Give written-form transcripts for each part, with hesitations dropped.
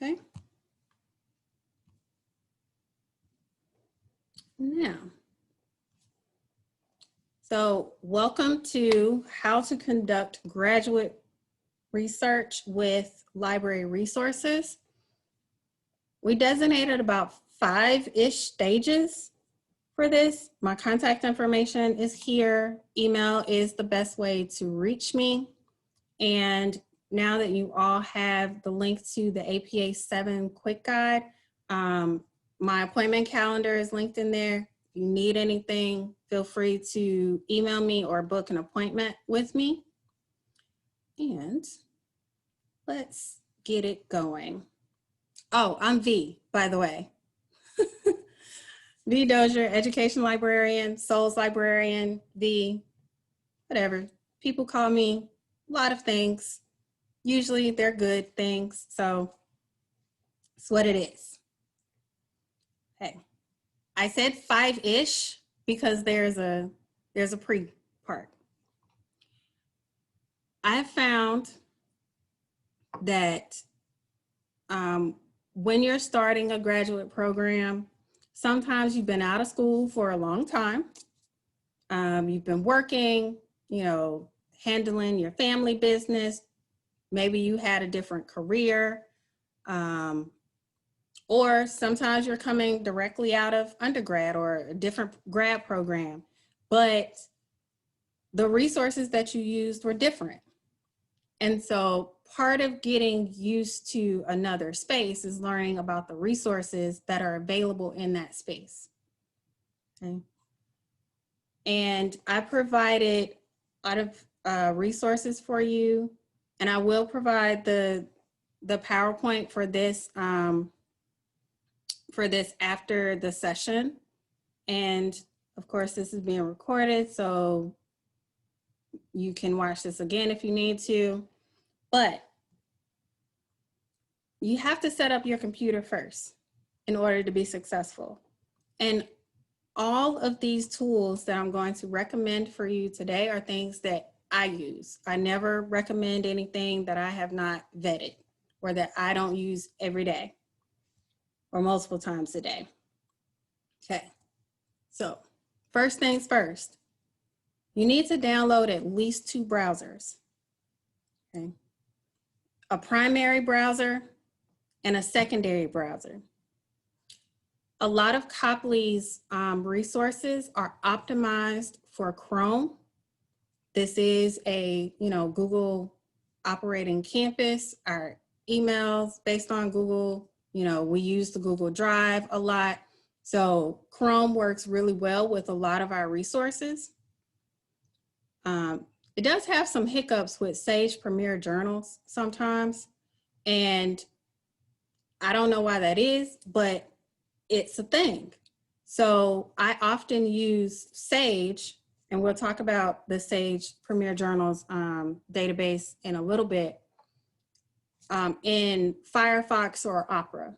Okay. Now, so welcome to How to Conduct Graduate Research with Library Resources. We designated about 5-ish stages for this. My contact information is here. Email is the best way to reach me. And now that you all have the link to the APA 7 quick guide, my appointment calendar is linked in there. If you need anything, feel free to email me or book an appointment with me. And let's get it going. Oh, I'm V, by the way. V Dozier, education librarian, Souls librarian, V, whatever. People call me a lot of things. Usually they're good things, so it's what it is. Okay, I said 5-ish because there's a pre part. I have found that when you're starting a graduate program, sometimes you've been out of school for a long time. You've been working, handling your family business. Maybe you had a different career. Or sometimes you're coming directly out of undergrad or a different grad program, but the resources that you used were different. And so part of getting used to another space is learning about the resources that are available in that space. Okay. And I provided a lot of resources for you, and I will provide the PowerPoint for this after the session. And of course, this is being recorded, so you can watch this again if you need to. But you have to set up your computer first in order to be successful. And all of these tools that I'm going to recommend for you today are things that I use. I never recommend anything that I have not vetted or that I don't use every day or multiple times a day. Okay, so first things first, you need to download at least 2 browsers. Okay, a primary browser and a secondary browser. A lot of Copley's resources are optimized for Chrome. This is a Google operating campus. Our emails based on Google, we use the Google Drive a lot. So Chrome works really well with a lot of our resources. It does have some hiccups with Sage Premier Journals sometimes, and I don't know why that is, but it's a thing. So I often use Sage, and we'll talk about the Sage Premier Journals database in a little bit, in Firefox or Opera.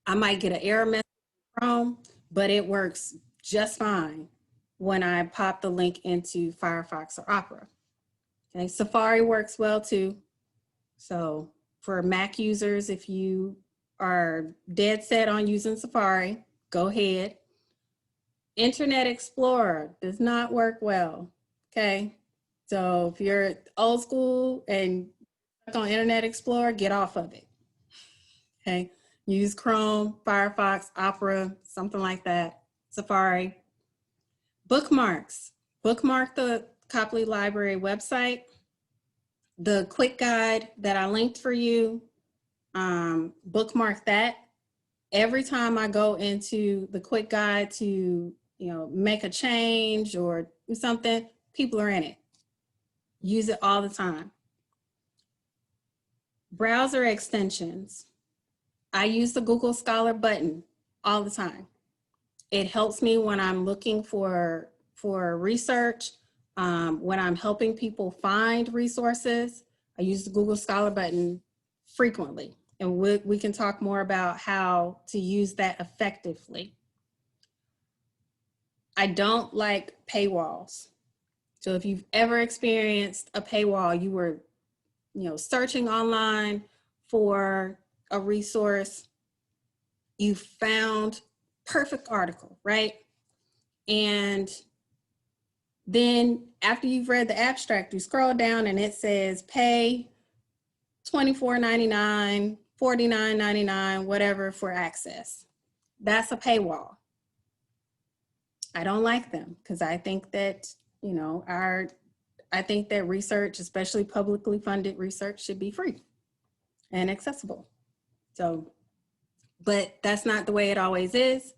I might get an error message in Chrome, but it works just fine when I pop the link into Firefox or Opera. Okay, Safari works well too. So for Mac users, if you are dead set on using Safari, go ahead. Internet Explorer does not work well, okay? So if you're old school and stuck on Internet Explorer, get off of it, okay? Use Chrome, Firefox, Opera, something like that, Safari. Bookmarks. Bookmark the Copley Library website. The quick guide that I linked for you, bookmark that. Every time I go into the quick guide to make a change or something, people are in it. Use it all the time. Browser extensions. I use the Google Scholar button all the time. It helps me when I'm looking for research, when I'm helping people find resources. I use the Google Scholar button frequently, and we can talk more about how to use that effectively. I don't like paywalls. So if you've ever experienced a paywall, you were searching online for a resource, you found perfect article, right? And then after you've read the abstract, you scroll down and it says pay $24.99, $49.99, whatever for access. That's a paywall. I don't like them because I think that, you know, I think that research, especially publicly funded research, should be free and accessible. So, but that's not the way it always is.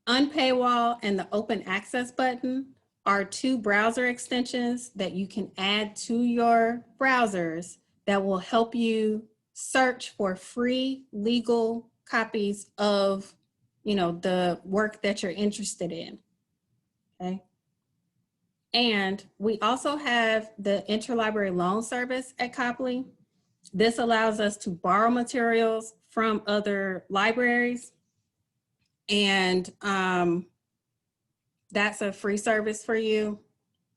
Unpaywall and the open access button are two browser extensions that you can add to your browsers that will help you search for free legal copies of, you know, the work that you're interested in. Okay. And we also have the interlibrary loan service at Copley. This allows us to borrow materials from other libraries, and that's a free service for you.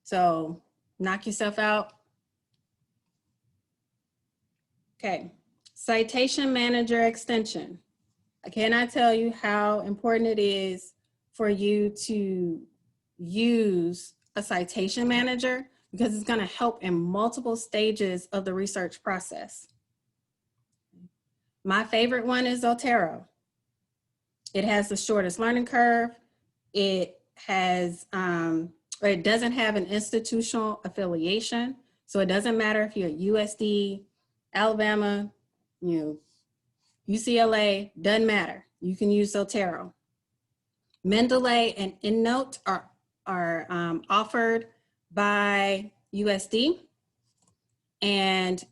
So knock yourself out. Okay, Citation Manager extension. I cannot tell you how important it is for you to use a citation manager because it's going to help in multiple stages of the research process. My favorite one is Zotero. It has the shortest learning curve. It has, it doesn't have an institutional affiliation. So it doesn't matter if you're at USD, Alabama, you know, UCLA, doesn't matter. You can use Zotero. Mendeley and EndNote are offered by USD. And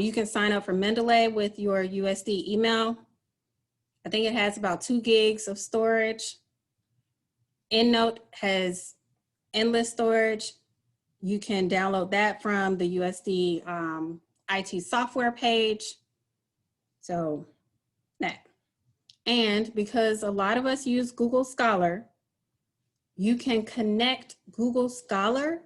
you can sign up for Mendeley with your USD email. I think it has about 2 gigs of storage. EndNote has endless storage. You can download that from the USD IT software page. So that. And because a lot of us use Google Scholar, you can connect Google Scholar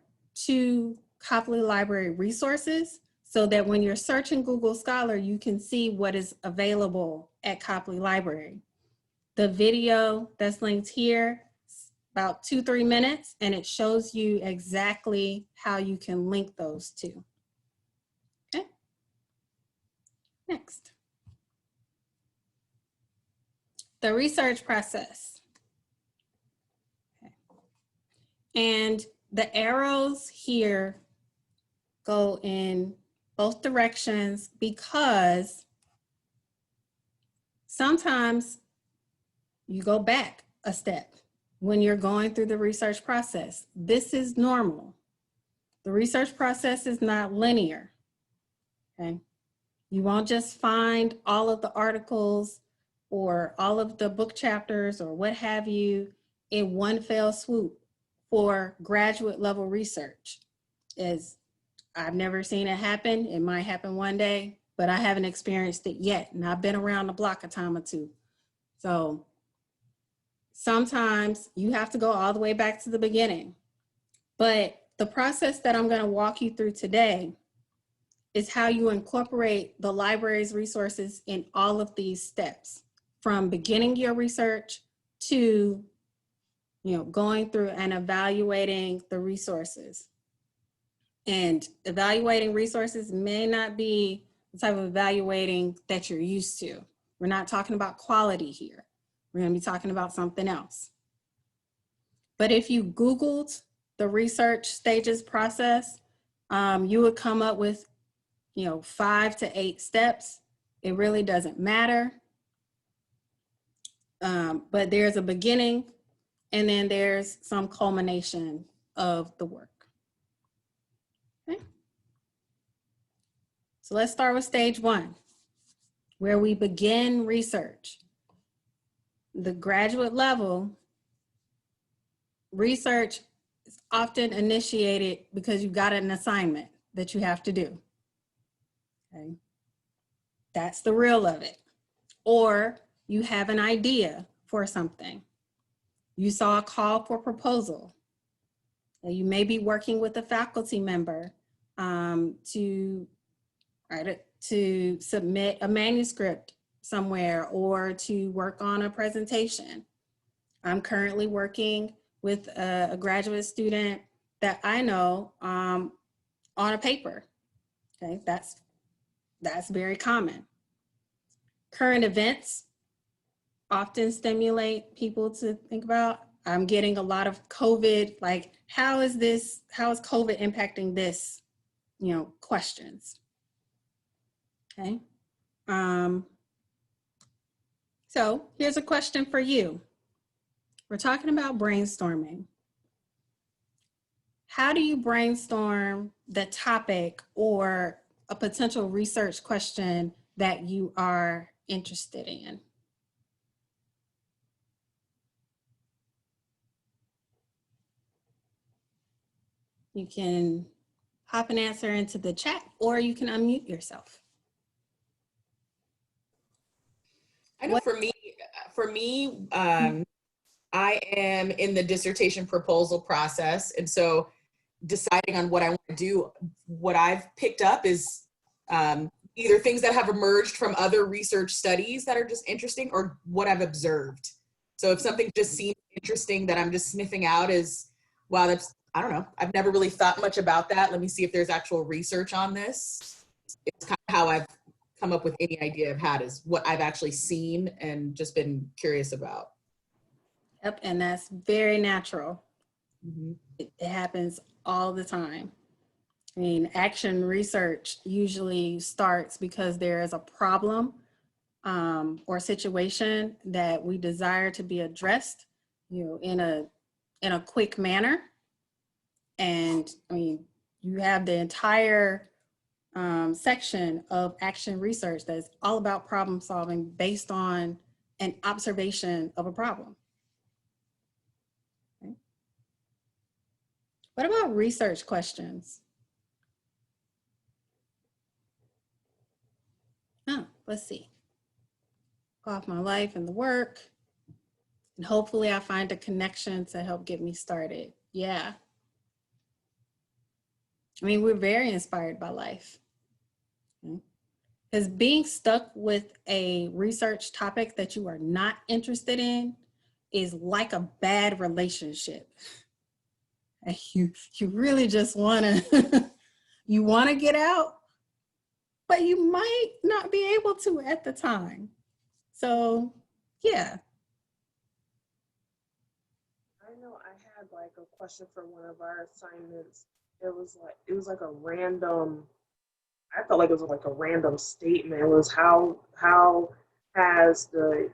to Copley Library resources so that when you're searching Google Scholar, you can see what is available at Copley Library. The video that's linked here, about 2-3 minutes, and it shows you exactly how you can link those two. Okay, next. The research process. Okay. And the arrows here go in both directions because sometimes you go back a step when you're going through the research process. This is normal. The research process is not linear, okay? You won't just find all of the articles or all of the book chapters or what have you in one fell swoop for graduate level research. I've never seen it happen. It might happen one day, but I haven't experienced it yet. And I've been around the block a time or two. So sometimes you have to go all the way back to the beginning. But the process that I'm going to walk you through today is how you incorporate the library's resources in all of these steps, from beginning your research to, you know, going through and evaluating the resources. And evaluating resources may not be the type of evaluating that you're used to. We're not talking about quality here. We're going to be talking about something else. But if you Googled the research stages process, you would come up with, you know, 5 to 8 steps. It really doesn't matter. But there's a beginning and then there's some culmination of the work. Okay. So let's start with stage 1, where we begin research. The graduate level research is often initiated because you've got an assignment that you have to do. Okay. That's the real of it. Or you have an idea for something. You saw a call for proposal. You may be working with a faculty member to write to submit a manuscript somewhere or to work on a presentation. I'm currently working with a graduate student that I know on a paper. Okay, that's very common. Current events often stimulate people to think about. I'm getting a lot of COVID, like how is COVID impacting this, questions. Okay. So here's a question for you. We're talking about brainstorming. How do you brainstorm the topic or a potential research question that you are interested in? You can pop an answer into the chat or you can unmute yourself. I know for me, I am in the dissertation proposal process. And so deciding on what I want to do, what I've picked up is either things that have emerged from other research studies that are just interesting or what I've observed. So if something just seems interesting that I'm just sniffing out is, wow, that's, I don't know, I've never really thought much about that. Let me see if there's actual research on this. It's kind of how I've come up with any idea I've had is what I've actually seen and just been curious about. Yep, and that's very natural. Mm-hmm. It happens all the time. I mean, action research usually starts because there is a problem or situation that we desire to be addressed, in a quick manner. And I mean, you have the entire section of action research that's all about problem solving based on an observation of a problem. Okay. What about research questions? Oh, let's see. Go off my life and the work. And hopefully I find a connection to help get me started. Yeah. I mean, we're very inspired by life. Because being stuck with a research topic that you are not interested in is like a bad relationship. You really just want to, you want to get out, but you might not be able to at the time. So, yeah. I know I had like a question for one of our assignments. It was like a random, I felt like it was like a random statement. It was how has the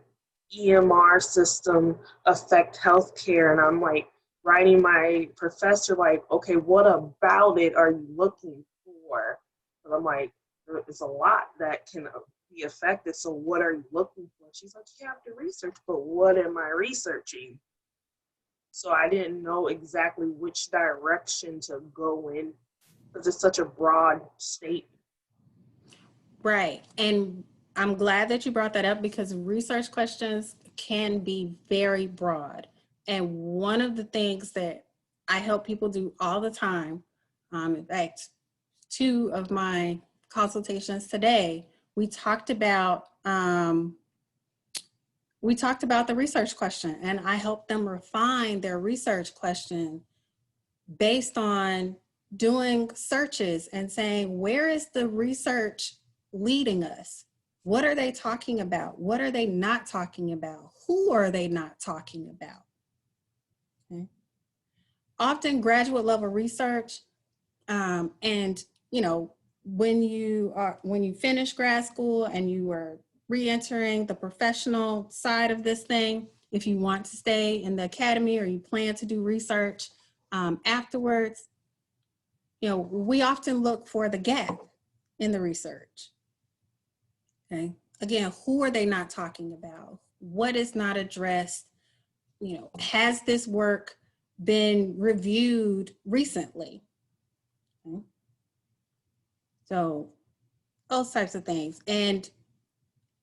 EMR system affect healthcare? And I'm like writing my professor like, okay, what about it are you looking for? And I'm like, there's a lot that can be affected. So what are you looking for? She's like, you have to research, but what am I researching? So I didn't know exactly which direction to go in because it's such a broad statement. Right. And I'm glad that you brought that up because research questions can be very broad. And one of the things that I help people do all the time, in fact, 2 of my consultations today, we talked about the research question, and I helped them refine their research question based on doing searches and saying, where is the research leading us? What are they talking about? What are they not talking about? Who are they not talking about? Okay. Often graduate level research, and when you finish grad school and you are re-entering the professional side of this thing, if you want to stay in the academy or you plan to do research afterwards, we often look for the gap in the research. Okay. Again, who are they not talking about? What is not addressed? Has this work been reviewed recently? Okay. So those types of things. And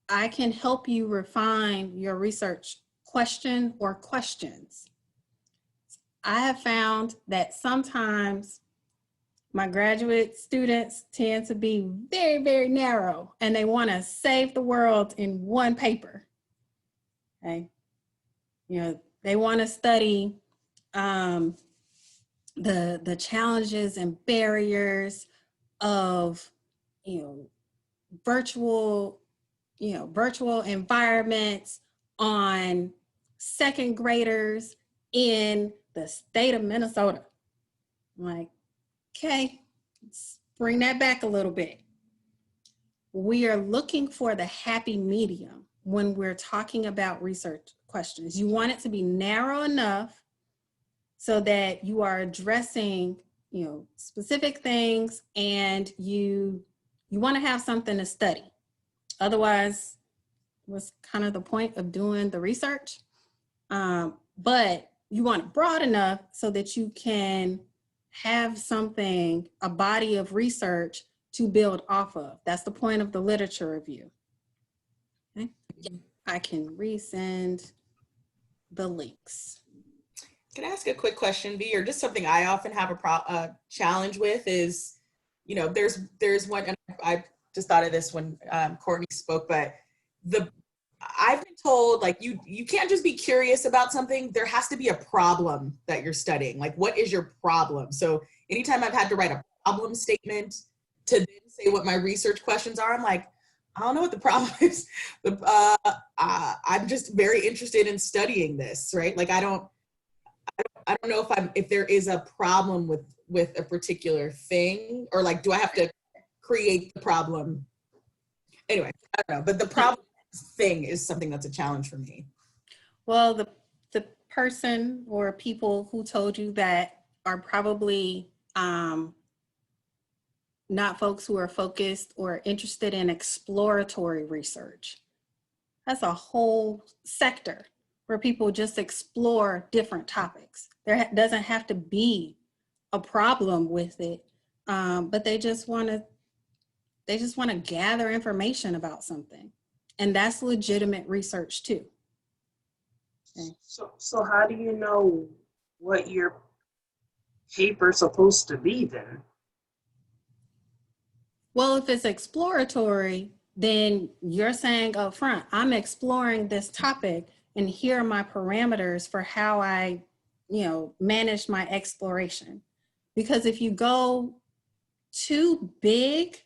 I can help you refine your research question or questions. I have found that sometimes My graduate students tend to be very, very narrow, and they want to save the world in one paper. Okay. You know, they want to study the challenges and barriers of, you know, virtual, virtual environments on second graders in the state of Minnesota. I'm like, okay, let's bring that back a little bit. We are looking for the happy medium when we're talking about research questions. You want it to be narrow enough so that you are addressing, specific things, and you want to have something to study. Otherwise, what's kind of the point of doing the research? But you want it broad enough so that you can have something, a body of research to build off of. That's the point of the literature review. Okay. I can resend the links. Can I ask a quick question, V, or just something I often have a challenge with is, there's one, and I just thought of this when Courtney spoke, but I've been told, like, you can't just be curious about something. There has to be a problem that you're studying. Like, what is your problem? So anytime I've had to write a problem statement to then say what my research questions are, I'm like, I don't know what the problem is. I'm just very interested in studying this, right? Like, I don't know if there is a problem with a particular thing, or like, do I have to create the problem? Anyway, I don't know, but the problem thing is something that's a challenge for me. Well, the person or people who told you that are probably not folks who are focused or interested in exploratory research. That's a whole sector where people just explore different topics. There doesn't have to be a problem with it, but they just want to gather information about something, and that's legitimate research too. Okay. So how do you know what your paper's supposed to be then? Well, if it's exploratory, then you're saying up front, I'm exploring this topic, and here are my parameters for how I, manage my exploration. Because if you go too big,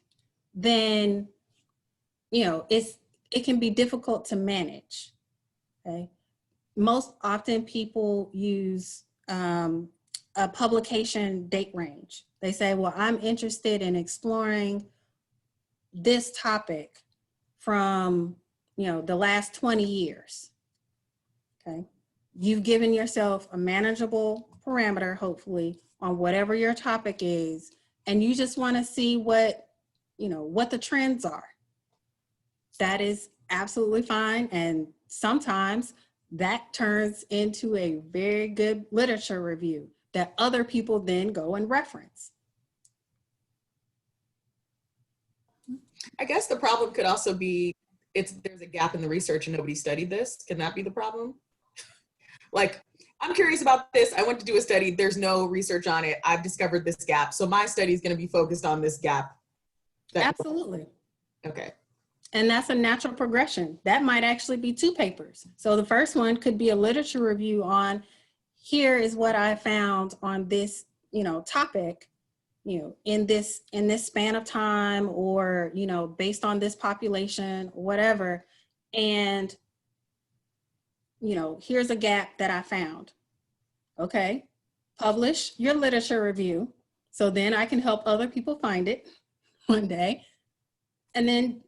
then, it can be difficult to manage. Okay. Most often people use a publication date range. They say, well, I'm interested in exploring this topic from, the last 20 years. Okay. You've given yourself a manageable parameter, hopefully, on whatever your topic is, and you just want to see what the trends are. That is absolutely fine. And sometimes that turns into a very good literature review that other people then go and reference. I guess the problem could also be there's a gap in the research and nobody studied this. Can that be the problem? Like, I'm curious about this. I went to do a study. There's no research on it. I've discovered this gap. So my study is going to be focused on this gap. Absolutely. Okay. And that's a natural progression. That might actually be 2 papers. So the first one could be a literature review on, here is what I found on this, topic, in this span of time, or, based on this population, whatever. And, here's a gap that I found. Okay. Publish your literature review. So then I can help other people find it one day. And then,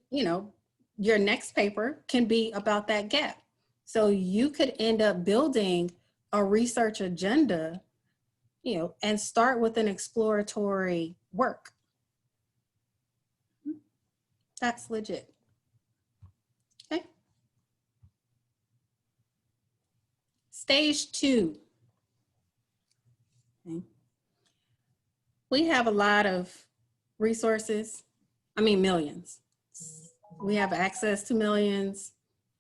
your next paper can be about that gap. So you could end up building a research agenda, and start with an exploratory work. That's legit. Okay. Stage 2. Okay. We have a lot of resources. I mean, millions. We have access to millions.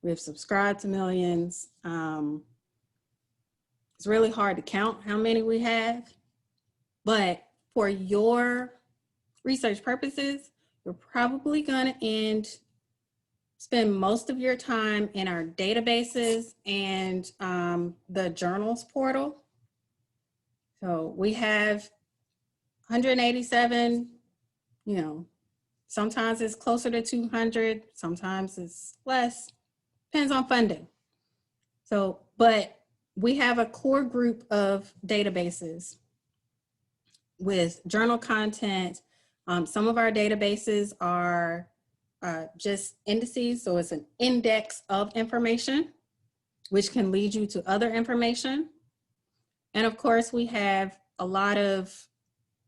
We have subscribed to millions. It's really hard to count how many we have, but for your research purposes, you're probably going to spend most of your time in our databases and the journals portal. So we have 187, sometimes it's closer to 200, sometimes it's less, depends on funding. So, but we have a core group of databases with journal content. Some of our databases are just indices, so it's an index of information, which can lead you to other information. And of course, we have a lot of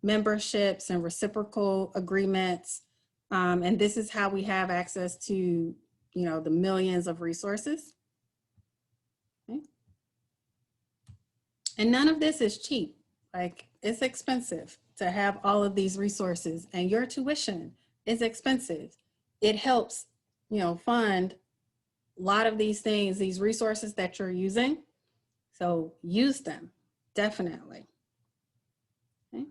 memberships and reciprocal agreements. And this is how we have access to, the millions of resources. Okay. And none of this is cheap. Like, it's expensive to have all of these resources, and your tuition is expensive. It helps, fund a lot of these things, these resources that you're using. So use them, definitely. Okay.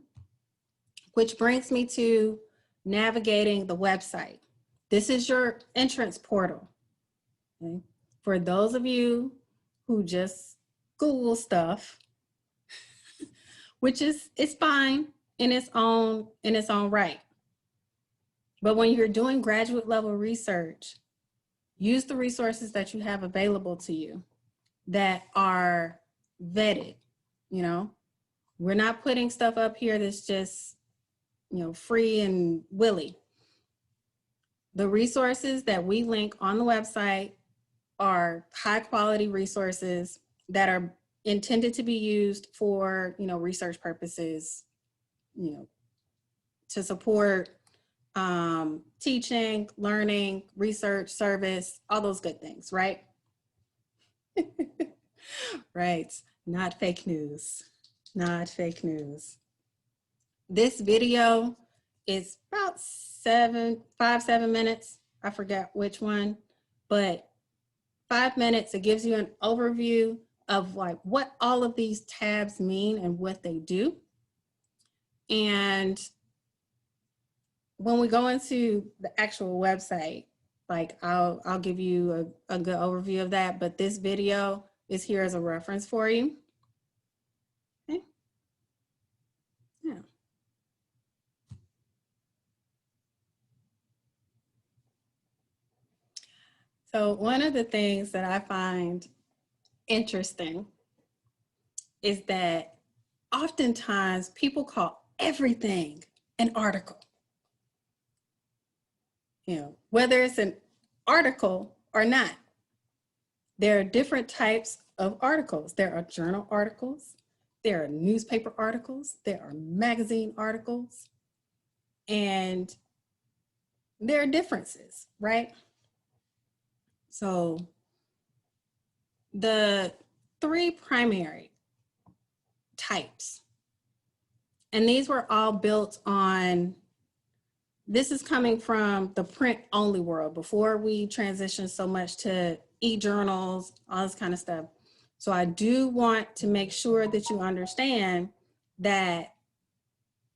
Which brings me to navigating the website. This is your entrance portal. Okay. For those of you who just Google stuff, which it's fine in its own right. But when you're doing graduate level research, use the resources that you have available to you that are vetted. We're not putting stuff up here that's just, free and willy. The resources that we link on the website are high quality resources that are intended to be used for, research purposes, to support teaching, learning, research, service, all those good things, right? Right, not fake news, not fake news. This video is about 5-7 minutes. I forgot which one, but 5 minutes. It gives you an overview of like what all of these tabs mean and what they do. And when we go into the actual website, like I'll give you a good overview of that, but this video is here as a reference for you. Okay. Yeah. So one of the things that I find interesting is that oftentimes people call everything an article. Whether it's an article or not. There are different types of articles. There are journal articles, there are newspaper articles, there are magazine articles, and there are differences, right? So the 3 primary types, and these were all built on, this is coming from the print only world before we transitioned so much to e-journals, all this kind of stuff. So I do want to make sure that you understand that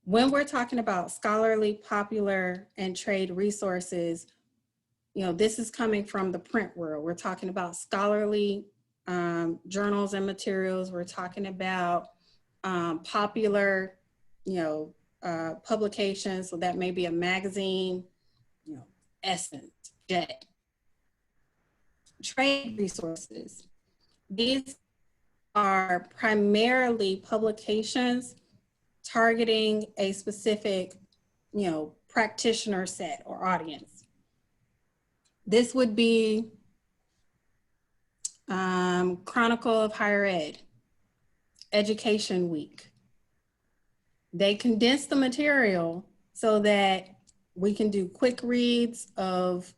when we're talking about scholarly, popular, and trade resources, this is coming from the print world. We're talking about scholarly journals and materials. We're talking about popular, publications. So that may be a magazine, Essence, Jet. Trade resources. These are primarily publications targeting a specific, practitioner set or audience. This would be Chronicle of Higher Ed, Education Week. They condense the material so that we can do quick reads of,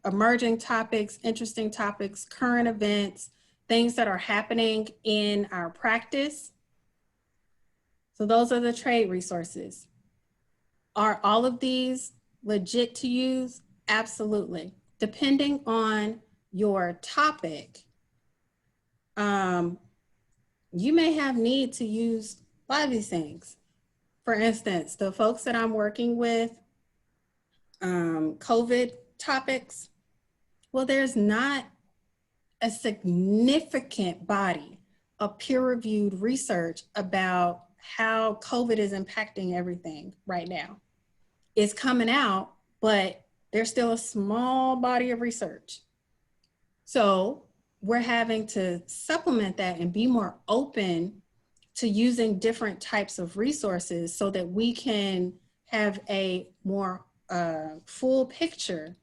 emerging topics, interesting topics, current events, things that are happening in our practice. So those are the trade resources. Are all of these legit to use? Absolutely. Depending on your topic, you may have need to use a lot of these things. for instance, the folks that I'm working with, COVID topics, well, there's not a significant body of peer-reviewed research about how COVID is impacting everything right now. It's coming out, but there's still a small body of research. So we're having to supplement that and be more open to using different types of resources so that we can have a more full picture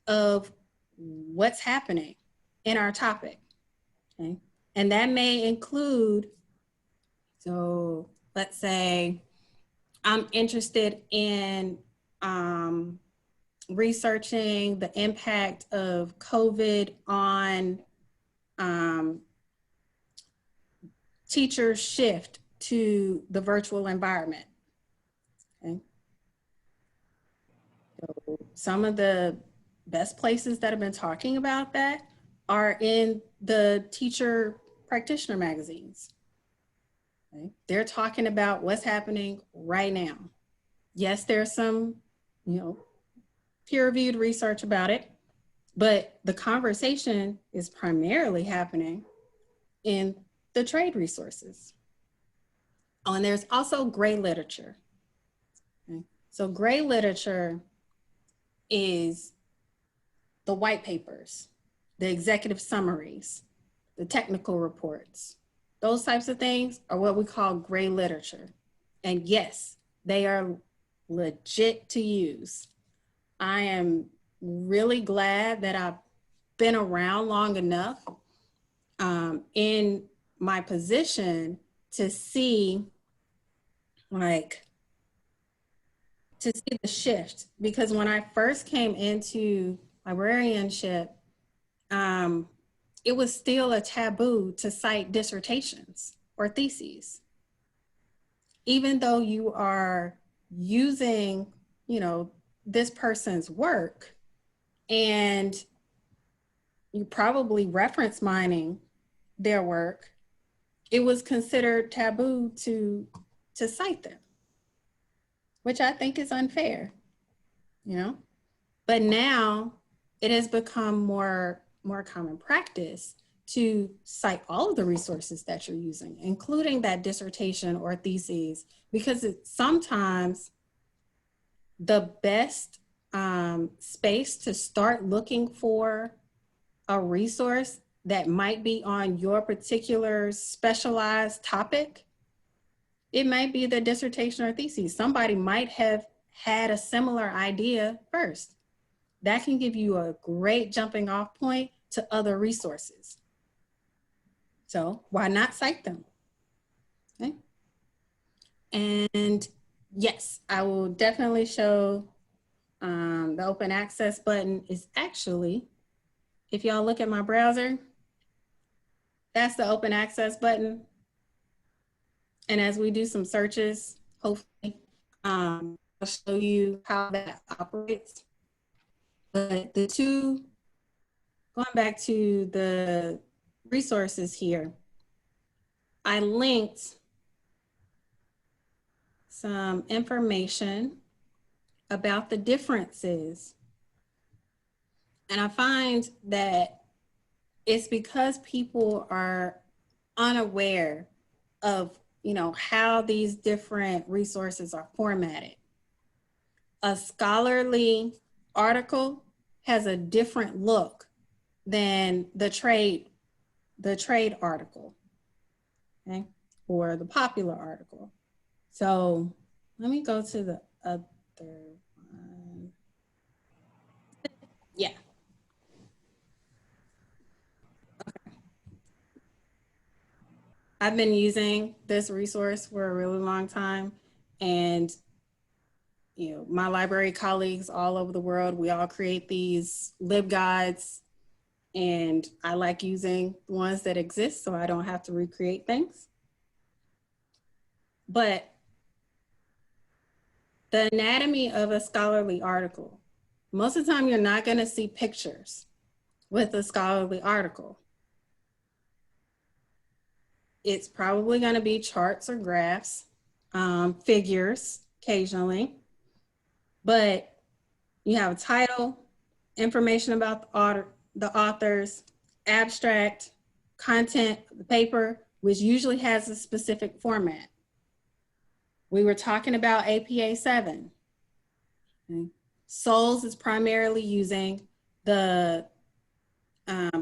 of what's happening in our topic. Okay? And that may include, so let's say I'm interested in researching the impact of COVID on teachers' shift to the virtual environment. Okay. So some of the best places that have been talking about that are in the teacher practitioner magazines. Okay. They're talking about what's happening right now. Yes, there's some, peer-reviewed research about it, but the conversation is primarily happening in the trade resources. Oh, and there's also gray literature. Okay. So gray literature is the white papers, the executive summaries, the technical reports. Those types of things are what we call gray literature. And yes, they are legit to use. I am really glad that I've been around long enough in my position to see the shift, because when I first came into librarianship, it was still a taboo to cite dissertations or theses. Even though you are using, this person's work and you probably reference mining their work, it was considered taboo to cite them, which I think is unfair, But now it has become more common practice to cite all of the resources that you're using, including that dissertation or theses, because it's sometimes the best space to start looking for a resource that might be on your particular specialized topic. It might be the dissertation or thesis. Somebody might have had a similar idea first. That can give you a great jumping off point to other resources. So why not cite them? Okay. And yes, I will definitely show the open access button is actually, if y'all look at my browser, that's the open access button. And as we do some searches, hopefully, I'll show you how that operates. But going back to the resources here, I linked some information about the differences. And I find that it's because people are unaware of, how these different resources are formatted. A scholarly article has a different look than the trade article, okay, or the popular article. So let me go to the other one. Yeah. Okay. I've been using this resource for a really long time, and my library colleagues all over the world, we all create these LibGuides, and I like using the ones that exist so I don't have to recreate things. But the anatomy of a scholarly article, most of the time you're not going to see pictures with a scholarly article. It's probably going to be charts or graphs. figures occasionally, but you have a title, information about the authors, abstract, content, the paper, which usually has a specific format. We were talking about APA 7. Okay. SOLS is primarily using the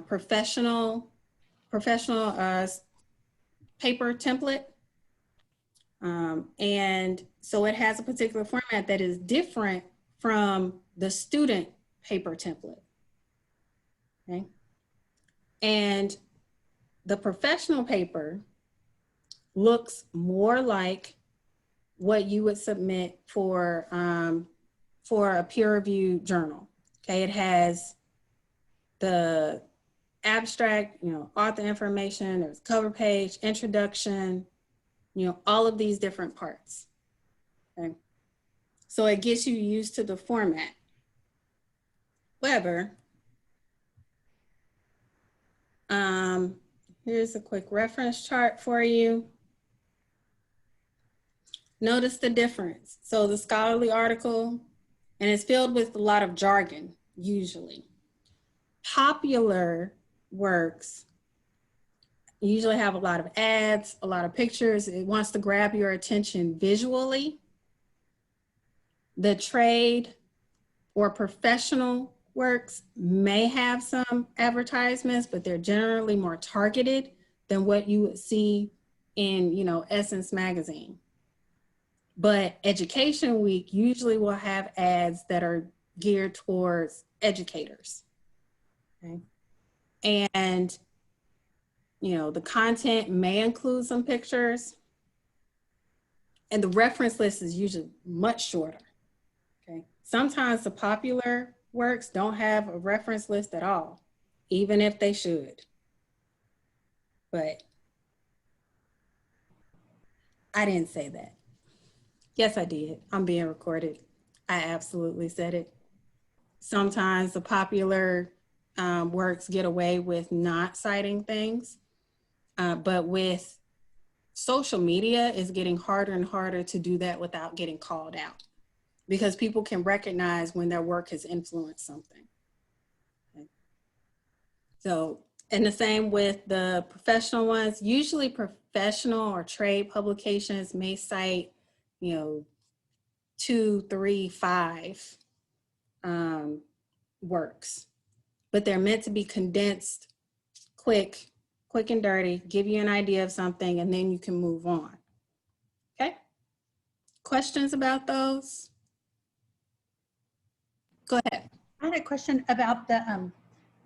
professional paper template. And so it has a particular format that is different from the student paper template. Okay. And the professional paper looks more like what you would submit for a peer-reviewed journal. Okay, it has the abstract, author information, there's cover page, introduction, all of these different parts. Okay, so it gets you used to the format. However, here's a quick reference chart for you. Notice the difference. So the scholarly article, and it's filled with a lot of jargon, usually. Popular works usually have a lot of ads, a lot of pictures. It wants to grab your attention visually. The trade or professional works may have some advertisements, but they're generally more targeted than what you would see in, Essence magazine. But Education Week usually will have ads that are geared towards educators. Okay. And, the content may include some pictures, and the reference list is usually much shorter. Okay. Sometimes the popular works don't have a reference list at all, even if they should. But I didn't say that. Yes, I did. I'm being recorded. I absolutely said it. Sometimes the popular works get away with not citing things, but with social media, it's getting harder and harder to do that without getting called out, because people can recognize when their work has influenced something. Okay. So, and the same with the professional ones. Usually professional or trade publications may cite, 2, 3, 5 works, but they're meant to be condensed, quick and dirty, give you an idea of something, and then you can move on. Okay? Questions about those? Go ahead. I had a question about the, I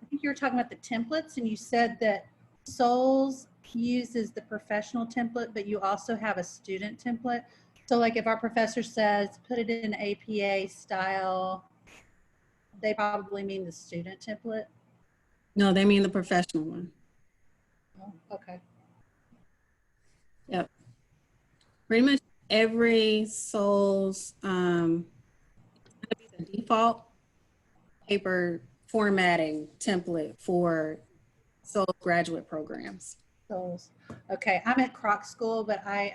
think you were talking about the templates, and you said that SOLS uses the professional template, but you also have a student template. So like if our professor says, put it in APA style, they probably mean the student template? No, they mean the professional one. Oh, okay. Yep. Pretty much every SOLS the default paper formatting template for SOLS graduate programs. SOLS. Okay, I'm at Croc School, but I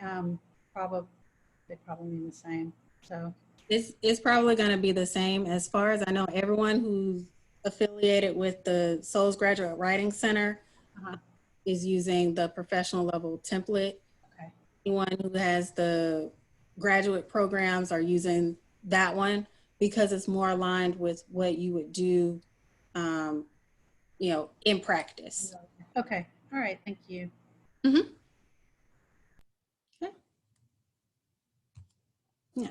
they probably mean the same. So It's probably going to be the same. As far as I know, everyone who's affiliated with the SOLS Graduate Writing Center is using the professional level template. Okay. Anyone who has the graduate programs are using that one because it's more aligned with what you would do, in practice. Okay. All right. Thank you. Mm-hmm. Okay. Yeah.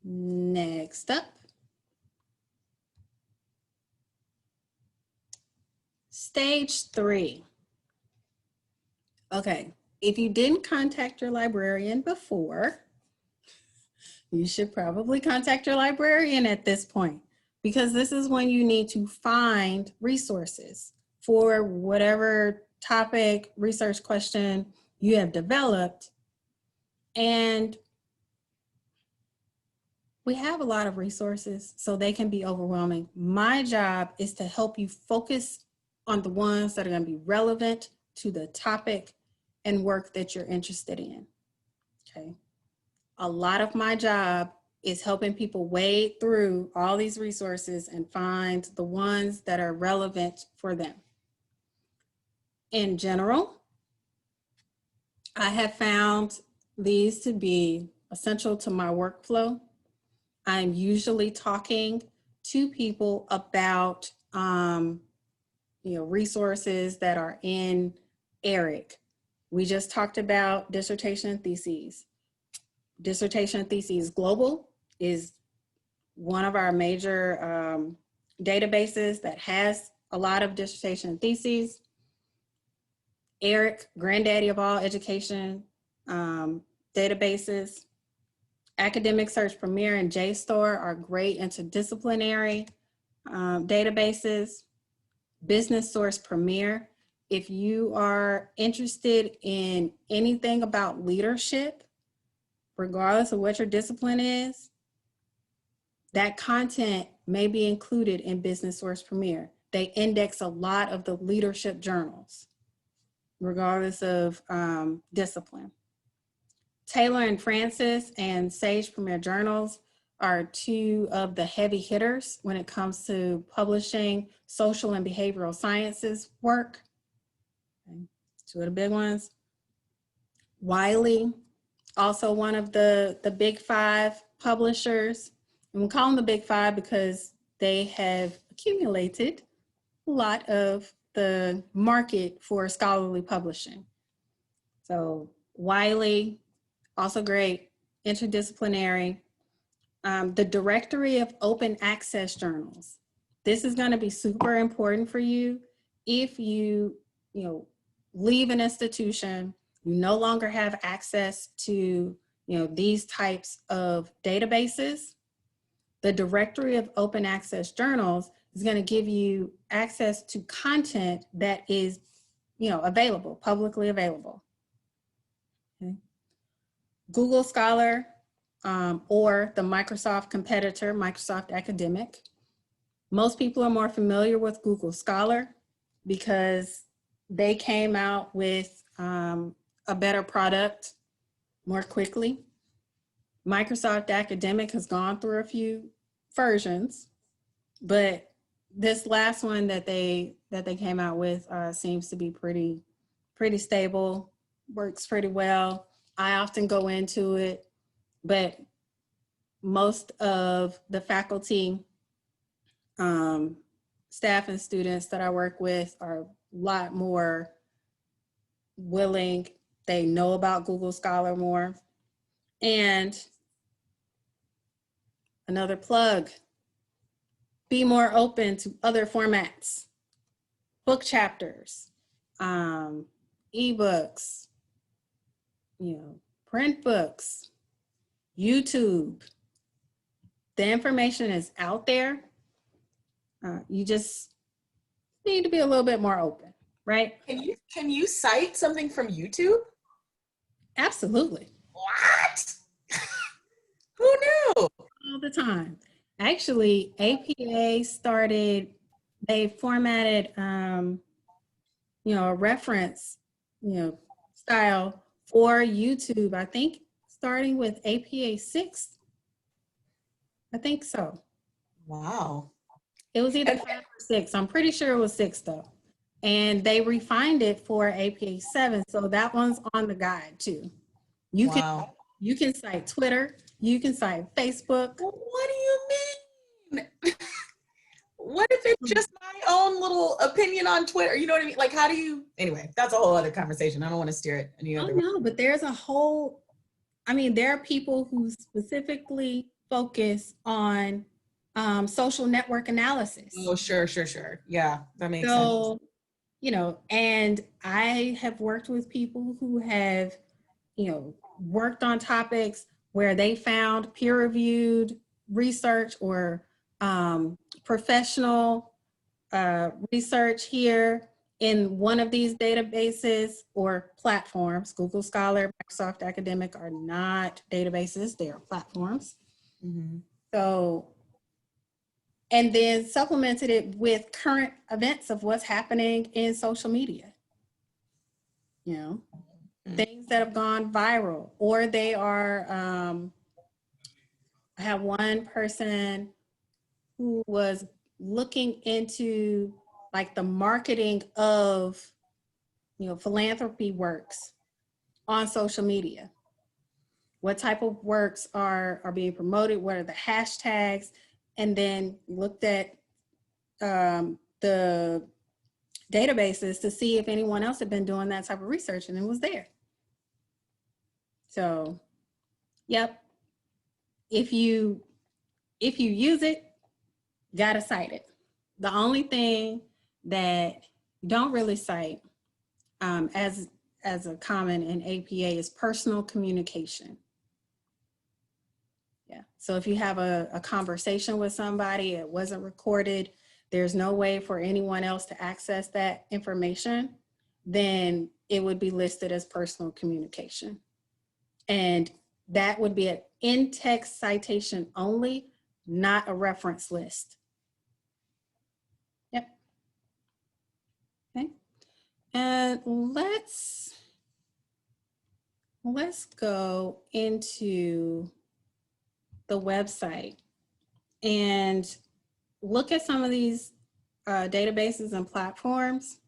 Next up. Stage 3. Okay. If you didn't contact your librarian before, you should probably contact your librarian at this point, because this is when you need to find resources for whatever topic, research question you have developed. And we have a lot of resources, so they can be overwhelming. My job is to help you focus on the ones that are going to be relevant to the topic and work that you're interested in. Okay. A lot of my job is helping people wade through all these resources and find the ones that are relevant for them. In general, I have found these to be essential to my workflow. I'm usually talking to people about resources that are in ERIC. We just talked about dissertation and theses. Dissertation and theses Global is one of our major databases that has a lot of dissertation and theses. ERIC, granddaddy of all education databases. Academic Search Premier and JSTOR are great interdisciplinary databases. Business Source Premier. If you are interested in anything about leadership, regardless of what your discipline is, that content may be included in Business Source Premier. They index a lot of the leadership journals, regardless of discipline. Taylor and Francis and Sage Premier Journals are two of the heavy hitters when it comes to publishing social and behavioral sciences work. Okay. Two of the big ones. Wiley, also one of the big five publishers. And we call them the big five because they have accumulated a lot of the market for scholarly publishing. So Wiley, also great, interdisciplinary. The Directory of Open Access Journals. This is going to be super important for you if you leave an institution, you no longer have access to these types of databases. The Directory of Open Access Journals is going to give you access to content that is available, publicly available. Okay. Google Scholar, or the Microsoft competitor, Microsoft Academic. Most people are more familiar with Google Scholar because they came out with a better product more quickly. Microsoft Academic has gone through a few versions, but this last one that they came out with seems to be pretty stable, works pretty well. I often go into it, but most of the faculty, staff and students that I work with are a lot more willing. They know about Google Scholar more. And another plug, be more open to other formats, book chapters, ebooks, print books, YouTube. The information is out there. You just need to be a little bit more open, right? Can you cite something from YouTube? Absolutely. What? Who knew? All the time. Actually, APA started, they formatted, a reference, style for YouTube, I think starting with APA 6. I think so. Wow. It was either 5 or 6. I'm pretty sure it was 6 though. And they refined it for APA 7. So that one's on the guide too. You can cite Twitter, you can cite Facebook. What do you mean? What if it's just my own little opinion on Twitter? You know what I mean? Like, how do you, anyway, that's a whole other conversation. I don't want to steer it any other way. No, but there's a whole, there are people who specifically focus on social network analysis. Oh, sure. Yeah, that makes sense. So, and I have worked with people who have, worked on topics where they found peer-reviewed research or professional research here in one of these databases or platforms. Google Scholar, Microsoft Academic are not databases, they are platforms. Mm-hmm. So, and then supplemented it with current events of what's happening in social media. things that have gone viral, or they are, I have one person who was looking into like the marketing of, philanthropy works on social media. What type of works are being promoted? What are the hashtags? And then looked at the databases to see if anyone else had been doing that type of research, and it was there. So, yep. If you use it, gotta cite it. The only thing that you don't really cite as a common in APA is personal communication. Yeah. So if you have a conversation with somebody, it wasn't recorded, there's no way for anyone else to access that information, then it would be listed as personal communication. And that would be an in-text citation only, not a reference list. Yep. Okay. And let's go into the website and look at some of these databases and platforms.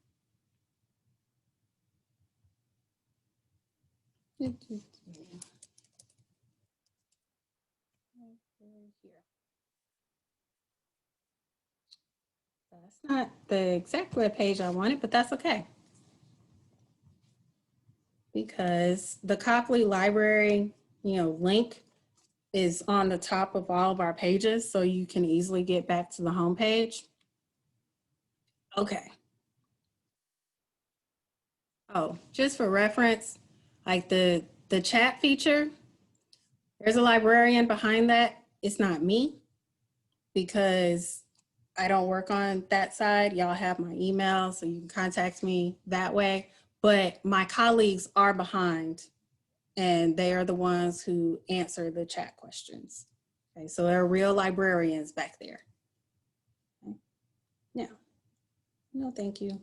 That's not the exact web page I wanted, but that's okay. Because the Copley Library, link is on the top of all of our pages, so you can easily get back to the home page. Okay. Oh, just for reference, like the chat feature, there's a librarian behind that. It's not me, because I don't work on that side. Y'all have my email, so you can contact me that way. But my colleagues are behind, and they are the ones who answer the chat questions. Okay, so there are real librarians back there. Okay. Yeah. No, thank you.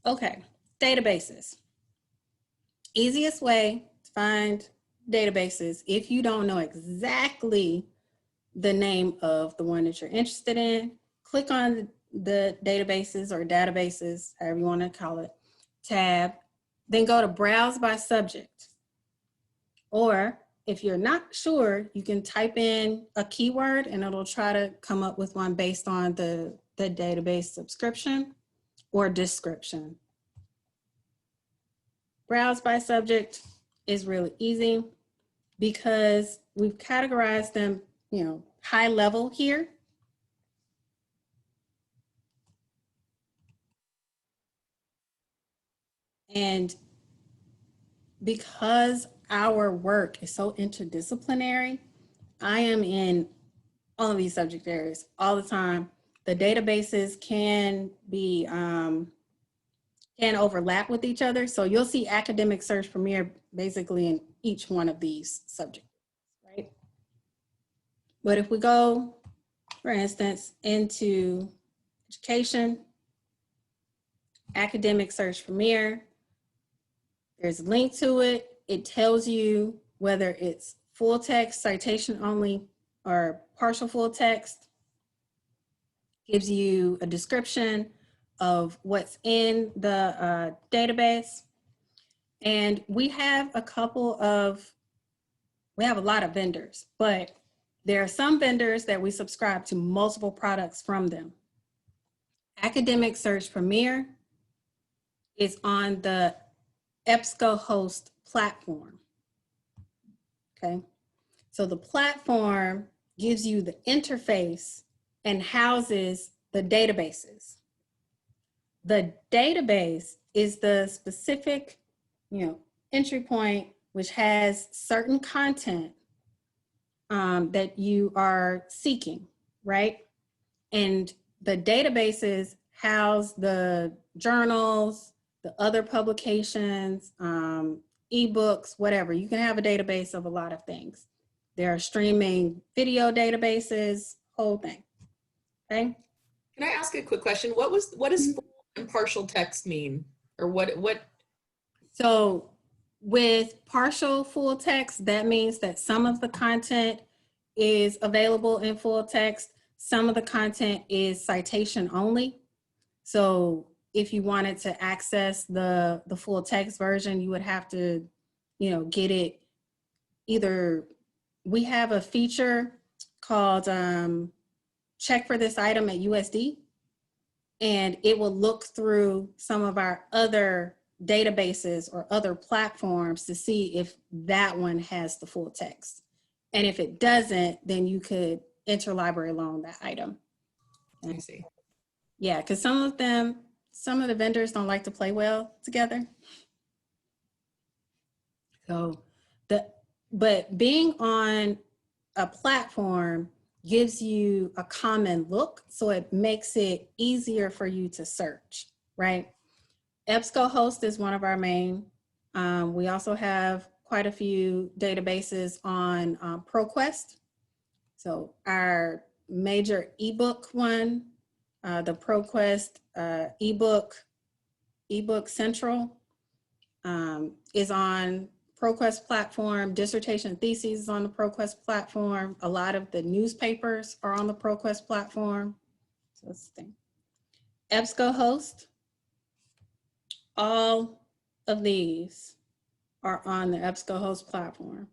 Okay, databases. Easiest way to find databases, if you don't know exactly the name of the one that you're interested in, click on the databases or databases, however you want to call it, tab, then go to browse by subject. Or if you're not sure, you can type in a keyword and it'll try to come up with one based on the database subscription or description. Browse by subject is really easy because we've categorized them, high level here. And because our work is so interdisciplinary, I am in all of these subject areas all the time. The databases can be, can overlap with each other. So you'll see Academic Search Premier basically in each one of these subjects, right? But if we go, for instance, into education, Academic Search Premier, there's a link to it. It tells you whether it's full text, citation only, or partial full text. Gives you a description of what's in the database. And we have we have a lot of vendors, but there are some vendors that we subscribe to multiple products from them. Academic Search Premier is on the EBSCOhost platform. Okay, so the platform gives you the interface and houses the databases. The database is the specific, entry point which has certain content that you are seeking, right? And the databases house the journals, the other publications, ebooks, whatever. You can have a database of a lot of things. There are streaming video databases, whole thing. Okay. Can I ask a quick question? What does full and partial text mean? Or what? So with partial full text, that means that some of the content is available in full text. Some of the content is citation only. So if you wanted to access the full text version, you would have to, get it either. We have a feature called check for this item at USD, and it will look through some of our other databases or other platforms to see if that one has the full text. And if it doesn't, then you could interlibrary loan that item. I see. Yeah, because some of the vendors don't like to play well together. So but being on a platform gives you a common look, so it makes it easier for you to search, right? EBSCOhost is one of our main. We also have quite a few databases on ProQuest. So our major ebook one, the ProQuest ebook Central is on ProQuest platform. Dissertation theses is on the ProQuest platform. A lot of the newspapers are on the ProQuest platform. So that's the thing. EBSCOhost, all of these are on the EBSCOhost platform.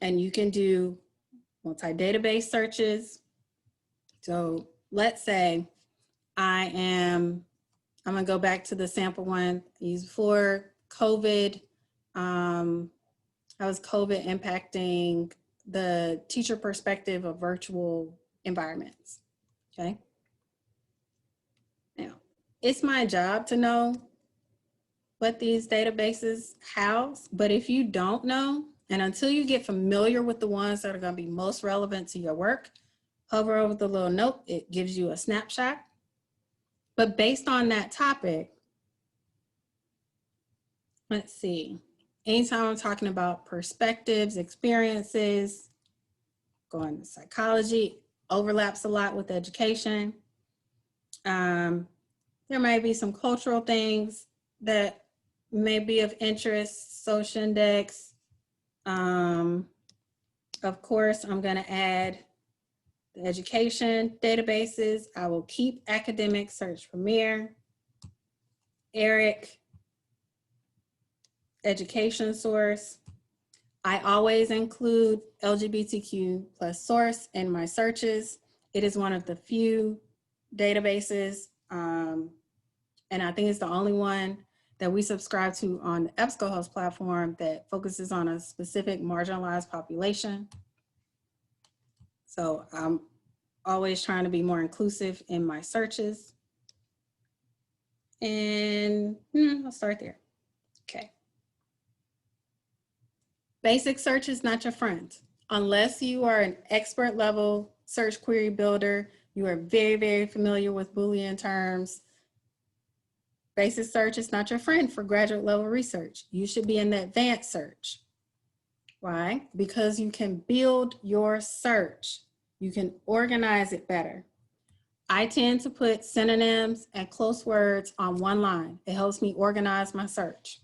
And you can do multi-database searches. So let's say I'm gonna go back to the sample one used for COVID. How is COVID impacting the teacher perspective of virtual environments? Okay. Now, it's my job to know what these databases house, but if you don't know, and until you get familiar with the ones that are going to be most relevant to your work, hover over the little note, it gives you a snapshot. But based on that topic, let's see, anytime I'm talking about perspectives, experiences, going to psychology, overlaps a lot with education. There might be some cultural things that may be of interest, social index. Of course, I'm going to add the education databases. I will keep academic search Premier, ERIC, education source. I always include LGBTQ plus source in my searches. It is one of the few databases, and I think it's the only one that we subscribe to on the EBSCOhost platform that focuses on a specific marginalized population. So I'm always trying to be more inclusive in my searches. And I'll start there. Okay. Basic search is not your friend. Unless you are an expert level search query builder, you are very, very familiar with Boolean terms. Basic search is not your friend for graduate level research. You should be in the advanced search. Why? Because you can build your search. You can organize it better. I tend to put synonyms and close words on one line. It helps me organize my search.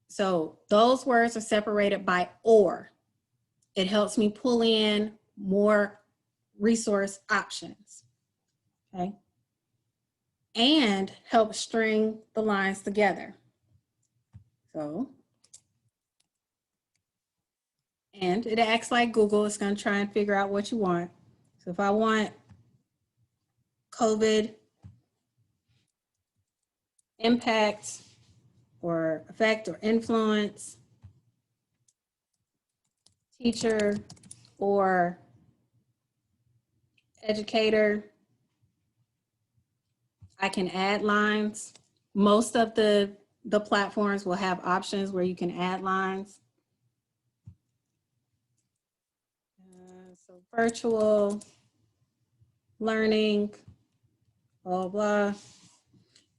So those words are separated by or. It helps me pull in more resource options, okay? And help string the lines together. So, and it acts like Google. It's going to try and figure out what you want. So if I want COVID impact or effect or influence, teacher or educator, I can add lines. Most of the platforms will have options where you can add lines. So virtual learning, blah, blah.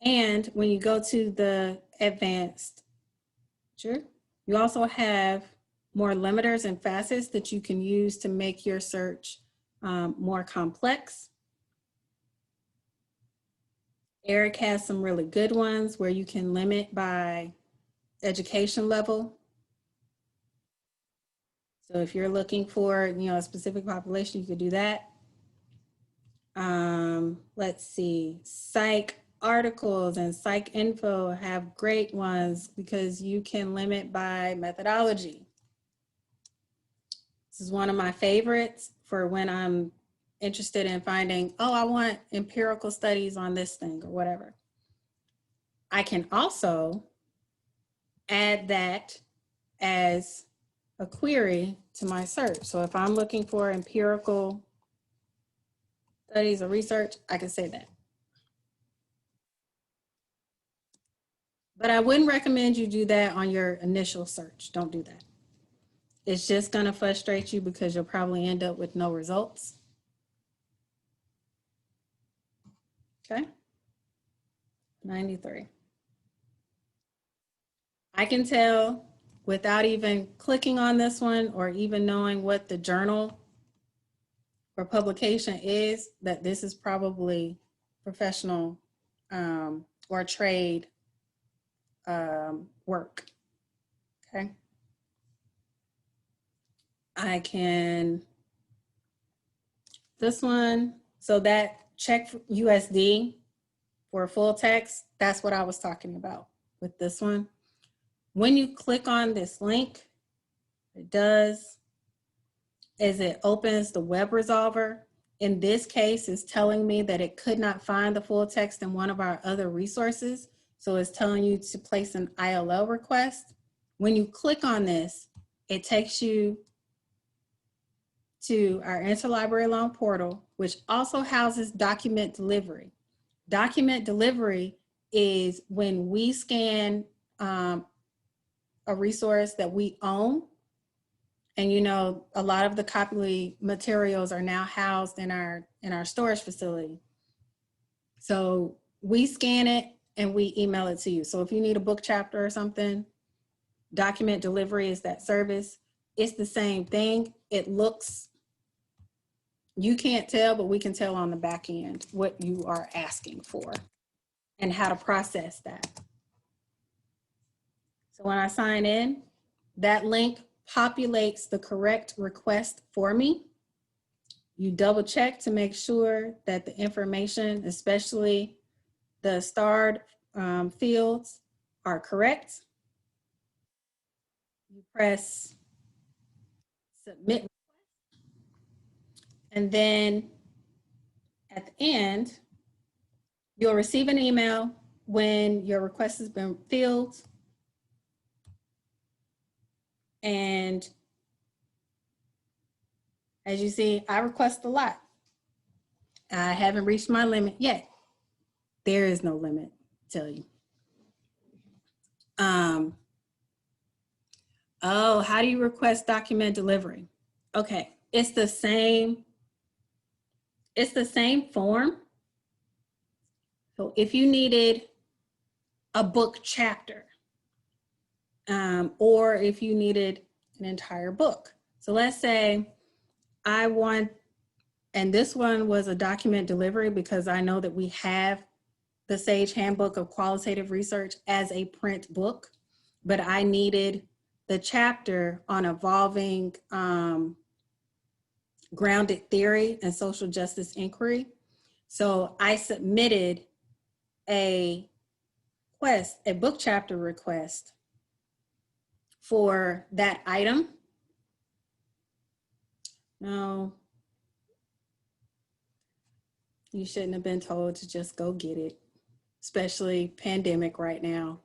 And when you go to the advanced, sure, you also have more limiters and facets that you can use to make your search more complex. Eric has some really good ones where you can limit by education level. So if you're looking for, a specific population, you could do that. Let's see, psych articles and psych info have great ones because you can limit by methodology. This is one of my favorites for when I'm interested in finding, oh, I want empirical studies on this thing or whatever. I can also add that as a query to my search. So if I'm looking for empirical studies or research, I can say that. But I wouldn't recommend you do that on your initial search. Don't do that. It's just going to frustrate you because you'll probably end up with no results. Okay. 93. I can tell without even clicking on this one or even knowing what the journal or publication is that this is probably professional or trade work. Okay. I can, this one, so that check USD for full text, that's what I was talking about with this one. When you click on this link, it does is it opens the web resolver. In this case, it's telling me that it could not find the full text in one of our other resources. So it's telling you to place an ILL request. When you click on this, it takes you to our interlibrary loan portal, which also houses document delivery. Document delivery is when we scan a resource that we own. And a lot of the copy materials are now housed in our storage facility. So we scan it and we email it to you. So if you need a book chapter or something, document delivery is that service. It's the same thing. It looks, you can't tell, but we can tell on the back end what you are asking for and how to process that. So when I sign in, that link populates the correct request for me. You double check to make sure that the information, especially the starred fields, are correct. You press submit. And then at the end, you'll receive an email when your request has been filled. And as you see, I request a lot. I haven't reached my limit yet. There is no limit, I tell you. Oh, how do you request document delivery? Okay, it's the same form. So if you needed a book chapter, or if you needed an entire book. So let's say I want, and this one was a document delivery because I know that we have the Sage Handbook of Qualitative Research as a print book, but I needed the chapter on evolving grounded theory and social justice inquiry. So I submitted a book chapter request for that item. No, you shouldn't have been told to just go get it, especially pandemic right now.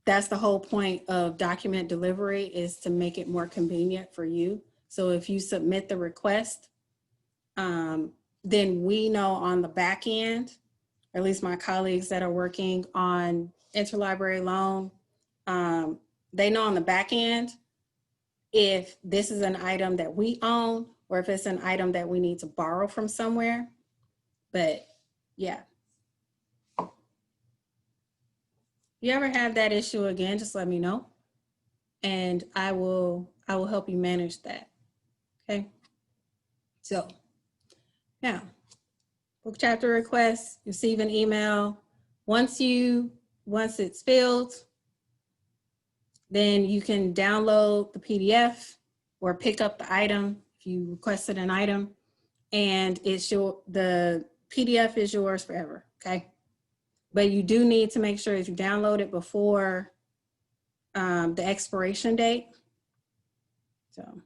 That's the whole point of document delivery, is to make it more convenient for you. So if you submit the request, then we know on the back end, or at least my colleagues that are working on interlibrary loan, they know on the back end if this is an item that we own or if it's an item that we need to borrow from somewhere. But yeah. You ever have that issue again, just let me know. And I will help you manage that. Okay. So now, book chapter request, receive an email Once it's filled, then you can download the PDF or pick up the item if you requested an item, and the PDF is yours forever, okay? But you do need to make sure that you download it before the expiration date. So,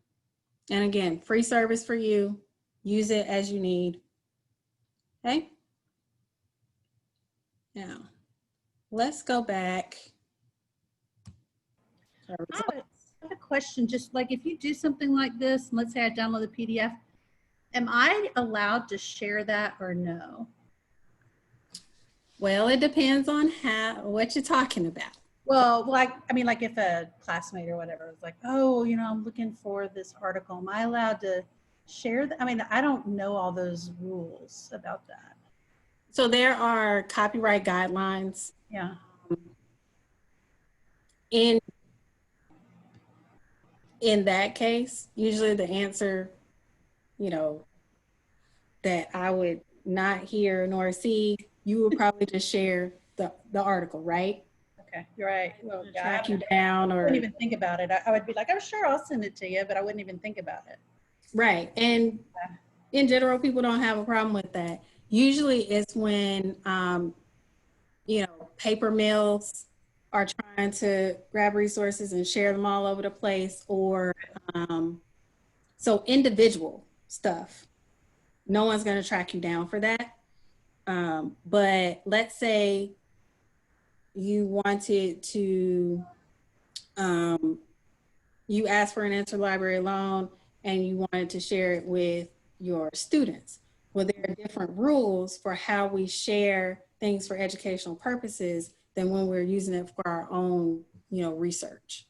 and again, free service for you. Use it as you need. Okay. Now, let's go back. I have a question, just like if you do something like this, and let's say I download the PDF, am I allowed to share that or no? Well, it depends on what you're talking about. Well, like, I mean, like if a classmate or whatever was like, oh, you know, I'm looking for this article, am I allowed to share that? I mean, I don't know all those rules about that. So there are copyright guidelines. Yeah. In that case, usually the answer, you know, that I would not hear nor see, you would probably just share the article, right? Okay, you're right. Well, yeah, Track you down I or wouldn't even think about it. I would be like, oh, sure, I'll send it to you, but I wouldn't even think about it. right. And in general, people don't have a problem with that. Usually it's when, you know, paper mills are trying to grab resources and share them all over the place, or so individual stuff. No one's going to track you down for that. But let's say you wanted to, you asked for an interlibrary loan and you wanted to share it with your students. Well, there are different rules for how we share things for educational purposes than when we're using it for our own, you know, research.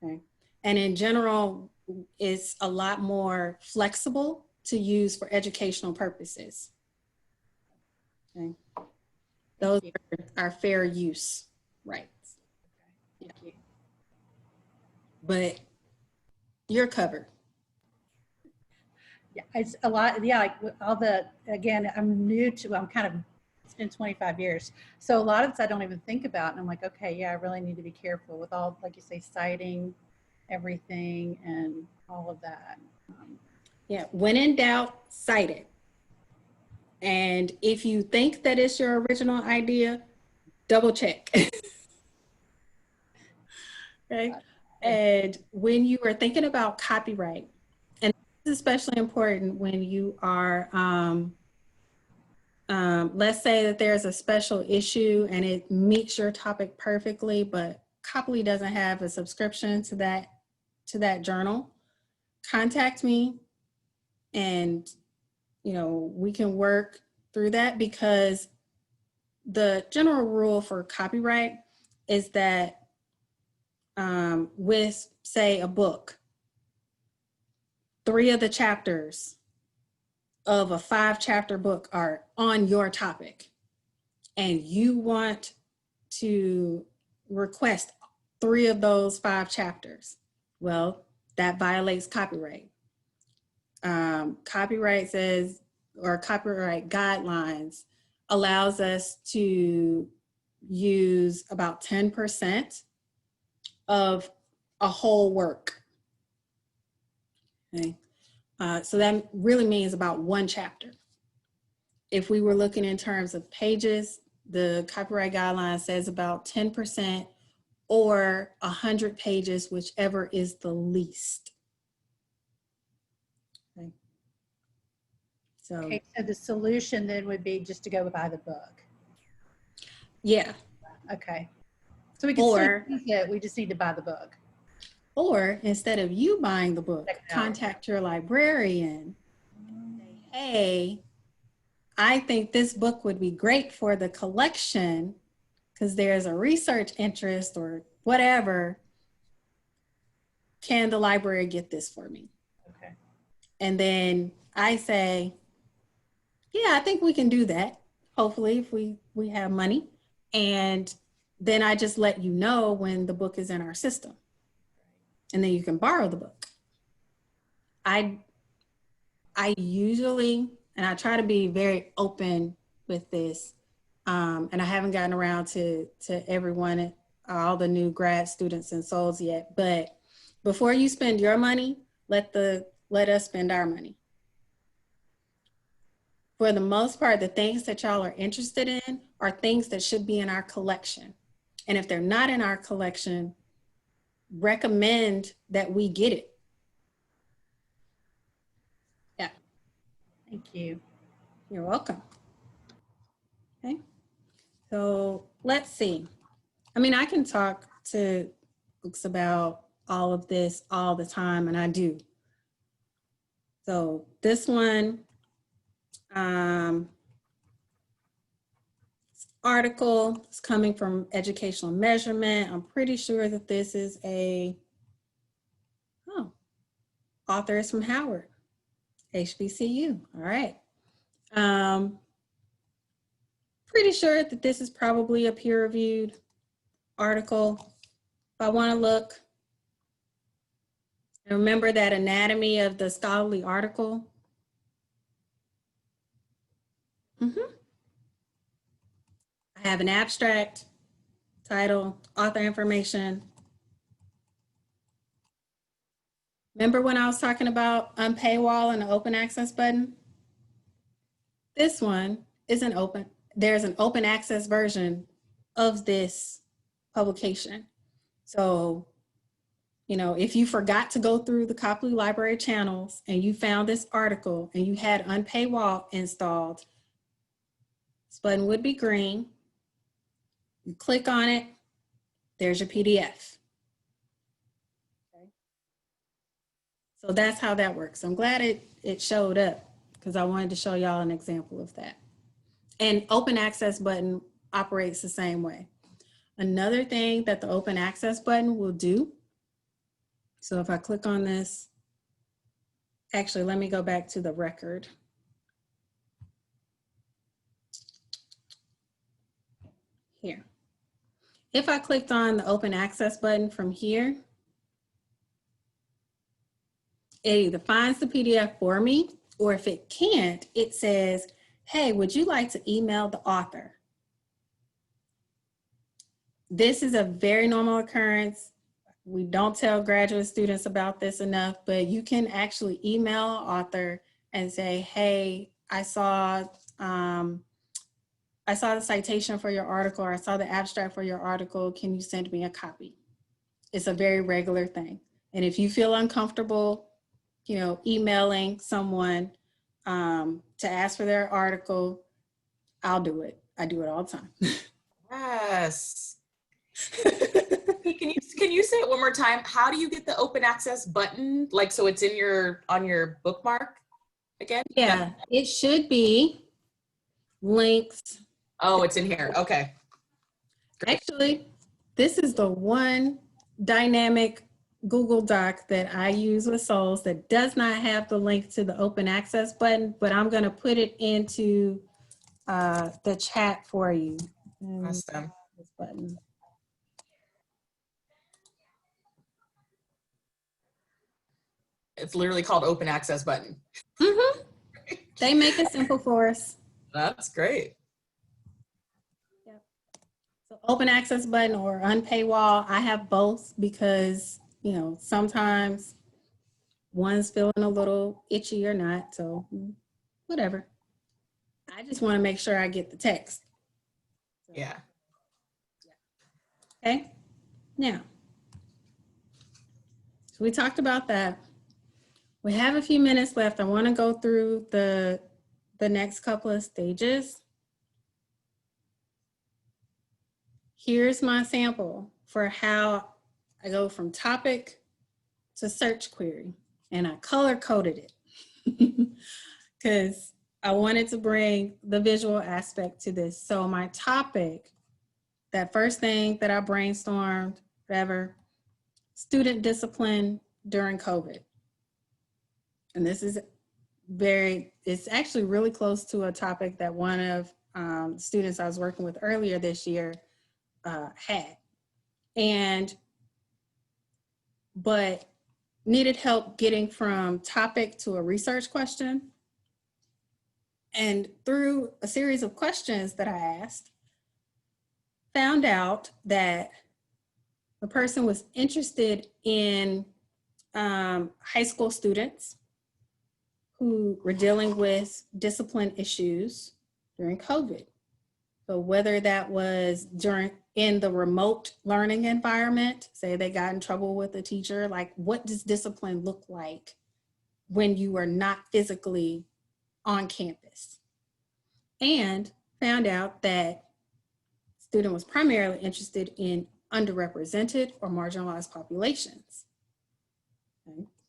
Okay. And in general, it's a lot more flexible to use for educational purposes. Okay. Those are fair use rights. Thank you. But you're covered. Yeah, it's a lot. Yeah, like all the, again, I'm new to, it's been 25 years. So a lot of this I don't even think about. And I'm like, okay, yeah, I really need to be careful with all, like you say, citing everything and all of that. Yeah, when in doubt, cite it. And if you think that it's your original idea, double check. Okay. And when you are thinking about copyright, and this is especially important when you are, let's say that there's a special issue and it meets your topic perfectly, but Copley doesn't have a subscription to that journal, contact me and, you know, we can work through that, because the general rule for copyright is that with, say, a book, 3 of the chapters of a 5-chapter book are on your topic, and you want to request 3 of those 5 chapters, well, that violates copyright. Copyright says, or copyright guidelines allows us to use about 10% of a whole work. Okay. So that really means about 1 chapter. If we were looking in terms of pages, the copyright guideline says about 10% or 100 pages, whichever is the least. Okay. Okay, so the solution then would be just to go buy the book. Yeah. Okay. So we can still use it, we just need to buy the book. Or instead of you buying the book, contact your librarian. Say, hey, I think this book would be great for the collection because there's a research interest or whatever. Can the library get this for me? Okay. And then I say, yeah, I think we can do that. Hopefully, if we have money. And then I just let you know when the book is in our system. And then you can borrow the book. I usually, and I try to be very open with this, And I haven't gotten around to everyone, all the new grad students and souls yet. But before you spend your money, let us spend our money. For the most part, the things that y'all are interested in are things that should be in our collection. And if they're not in our collection, recommend that we get it. Yeah. Thank you. You're welcome. Okay. So let's see. I mean, I can talk to folks about all of this all the time, and I do. So this one, article is coming from Educational Measurement. I'm pretty sure that this is author is from Howard, HBCU. All right. Pretty sure that this is probably a peer-reviewed article. If I want to look, and remember that anatomy of the scholarly article. I have an abstract, title, author information. Remember when I was talking about paywall and the open access button? This one isn't open. There's an open access version of this publication. So, you know, if you forgot to go through the Copley Library channels and you found this article and you had unpaywall installed, this button would be green. You click on it, there's your PDF. Okay. So that's how that works. I'm glad it showed up because I wanted to show y'all an example of that. And open access button operates the same way. Another thing that the open access button will do, so if I click on this, actually, let me go back to the record. Here. If I clicked on the open access button from here, it either finds the PDF for me, or if it can't, it says, hey, would you like to email the author? This is a very normal occurrence. We don't tell graduate students about this enough, but you can actually email an author and say, hey, I saw the citation for your article, or I saw the abstract for your article. Can you send me a copy? It's a very regular thing. And if you feel uncomfortable, you know, emailing someone to ask for their article, I'll do it. I do it all the time. Yes. Can you say it one more time? How do you get the open access button? Like, so it's on your bookmark again? Yeah, it should be linked. Oh, it's in here. Okay. Great. Actually, this is the one dynamic Google Doc that I use with Souls that does not have the link to the open access button, but I'm going to put it into the chat for you. Awesome. This button. It's literally called open access button. Mm-hmm. They make it simple for us. That's great. Yep. So open access button or unpaywall, I have both because, you know, sometimes one's feeling a little itchy or not. So whatever. I just want to make sure I get the text. Yeah. Okay. Now, so we talked about that. We have a few minutes left. I want to go through the next couple of stages. Here's my sample for how I go from topic to search query, and I color coded it because I wanted to bring the visual aspect to this. So my topic, that first thing that I brainstormed, whatever, student discipline during COVID. And this is it's actually really close to a topic that one of students I was working with earlier this year had. But needed help getting from topic to a research question. And through a series of questions that I asked, found out that the person was interested in high school students who were dealing with discipline issues during COVID. So whether that was in the remote learning environment, say they got in trouble with a teacher, like what does discipline look like when you are not physically on campus? And found out that student was primarily interested in underrepresented or marginalized populations.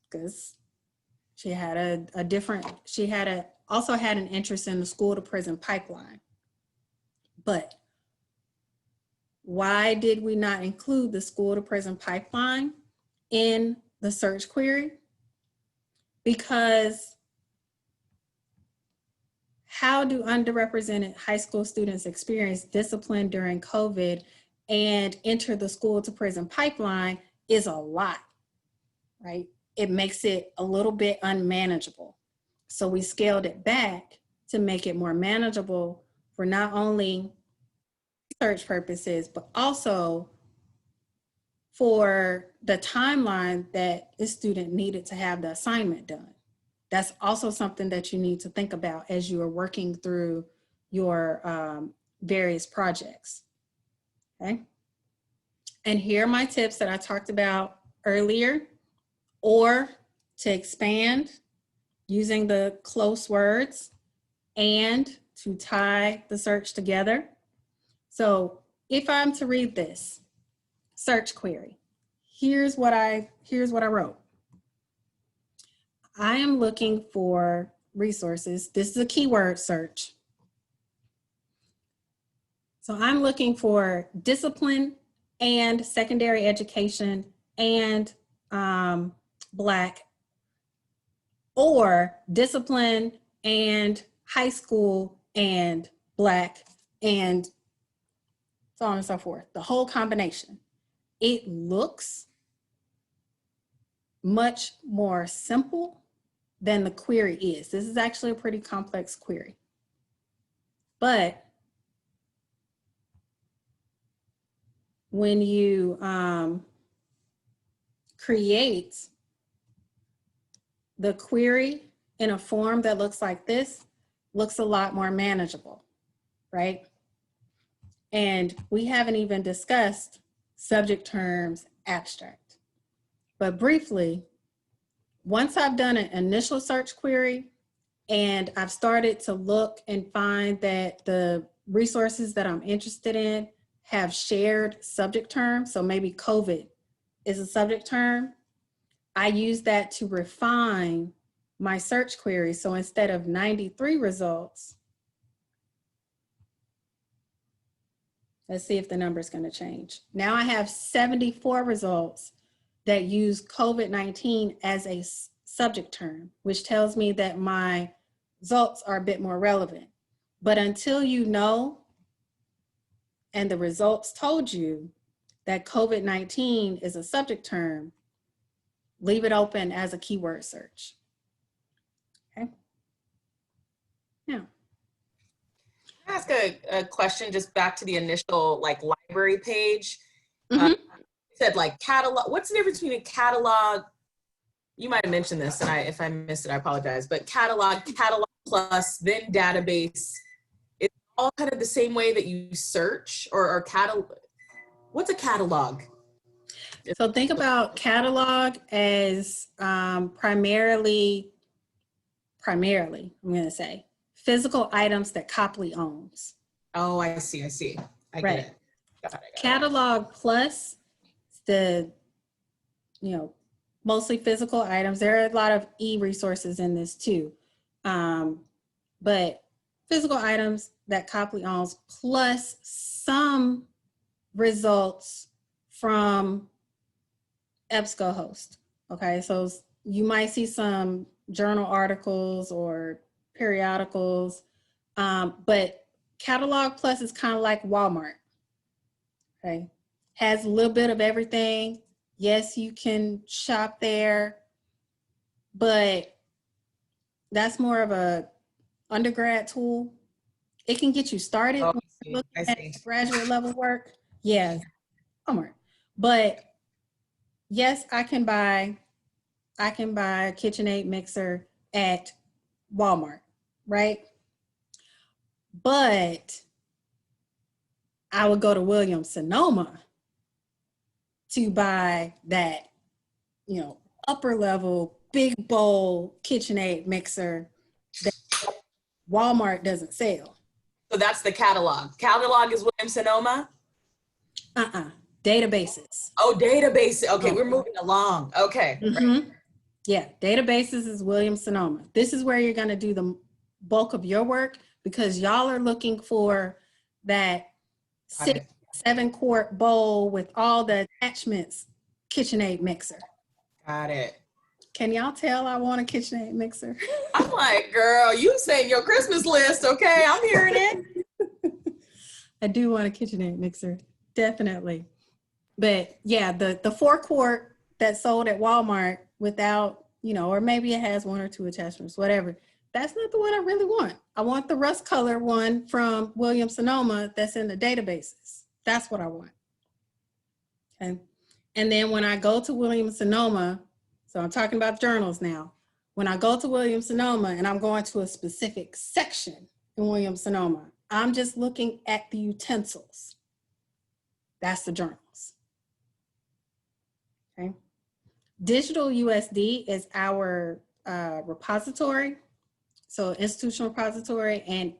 Because she had also had an interest in the school to prison pipeline. But why did we not include the school to prison pipeline in the search query? Because how do underrepresented high school students experience discipline during COVID and enter the school to prison pipeline is a lot, right? It makes it a little bit unmanageable. So we scaled it back to make it more manageable for not only research purposes, but also for the timeline that the student needed to have the assignment done. That's also something that you need to think about as you are working through your various projects, okay? And here are my tips that I talked about earlier, or to expand using the close words and to tie the search together. So if I'm to read this search query, here's what I wrote. I am looking for resources. This is a keyword search. So I'm looking for discipline and secondary education and Black, or discipline and high school and Black, and so on and so forth, the whole combination. It looks much more simple than the query is. This is actually a pretty complex query. But when you create the query in a form that looks like this, looks a lot more manageable, right? And we haven't even discussed subject terms abstract. But briefly, once I've done an initial search query and I've started to look and find that the resources that I'm interested in have shared subject terms, so maybe COVID is a subject term, I use that to refine my search query. So instead of 93 results, let's see if the number is going to change. Now I have 74 results that use COVID-19 as a subject term, which tells me that my results are a bit more relevant. But until you know, and the results told you that COVID-19 is a subject term, leave it open as a keyword search. Okay. Now, Can I ask a question just back to the initial like library page? Mhm. It said like catalog. What's the difference between a catalog? You might have mentioned this, and if I missed it, I apologize. But catalog plus, then database. It's all kind of the same way that you search or catalog. What's a catalog? so think about catalog as primarily, I'm going to say, physical items that Copley owns. Oh, I see. I Right. get it. Got it. Catalog plus the, mostly physical items. There are a lot of e-resources in this too. But physical items that Copley owns plus some results from EBSCOhost. Okay, so you might see some journal articles or periodicals, but Catalog Plus is kind of like Walmart. Okay, has a little bit of everything. Yes, you can shop there, but that's more of a undergrad tool. It can get you started Oh, when you're looking at graduate level work, Yeah, Walmart. But yes, I can buy a KitchenAid mixer at Walmart, right? But I would go to Williams Sonoma to buy that, upper level, big bowl KitchenAid mixer that Walmart doesn't sell. So that's the catalog. Catalog is Williams Sonoma. Databases. Oh, database. Okay, Oh. we're moving along. Okay. Right. Yeah, databases is Williams Sonoma. This is where you're going to do the bulk of your work because y'all are looking for that 6-7 quart bowl with all the attachments KitchenAid mixer. Got it. Can y'all tell I want a KitchenAid mixer? I'm like, girl, you saying your Christmas list, okay? I'm hearing it. I do want a KitchenAid mixer, definitely. But yeah, the 4-quart that's sold at Walmart without, or maybe it has 1 or 2 attachments, whatever. That's not the one I really want. I want the rust color one from Williams Sonoma that's in the databases. That's what I want. Okay. And then when I go to Williams Sonoma, so I'm talking about journals now. When I go to Williams Sonoma and I'm going to a specific section in Williams Sonoma, I'm just looking at the utensils. That's the journals. Okay. Digital USD is our repository, so institutional repository, and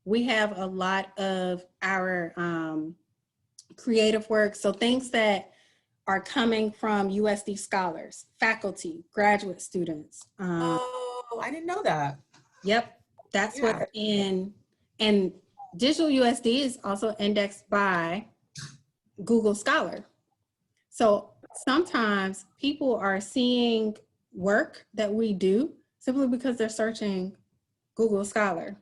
we have a lot of our creative work, so things that are coming from USD scholars, faculty, graduate students. Oh, I didn't know that. Yep, that's what's in, and Digital USD is also indexed by Google Scholar. So sometimes people are seeing work that we do simply because they're searching Google Scholar.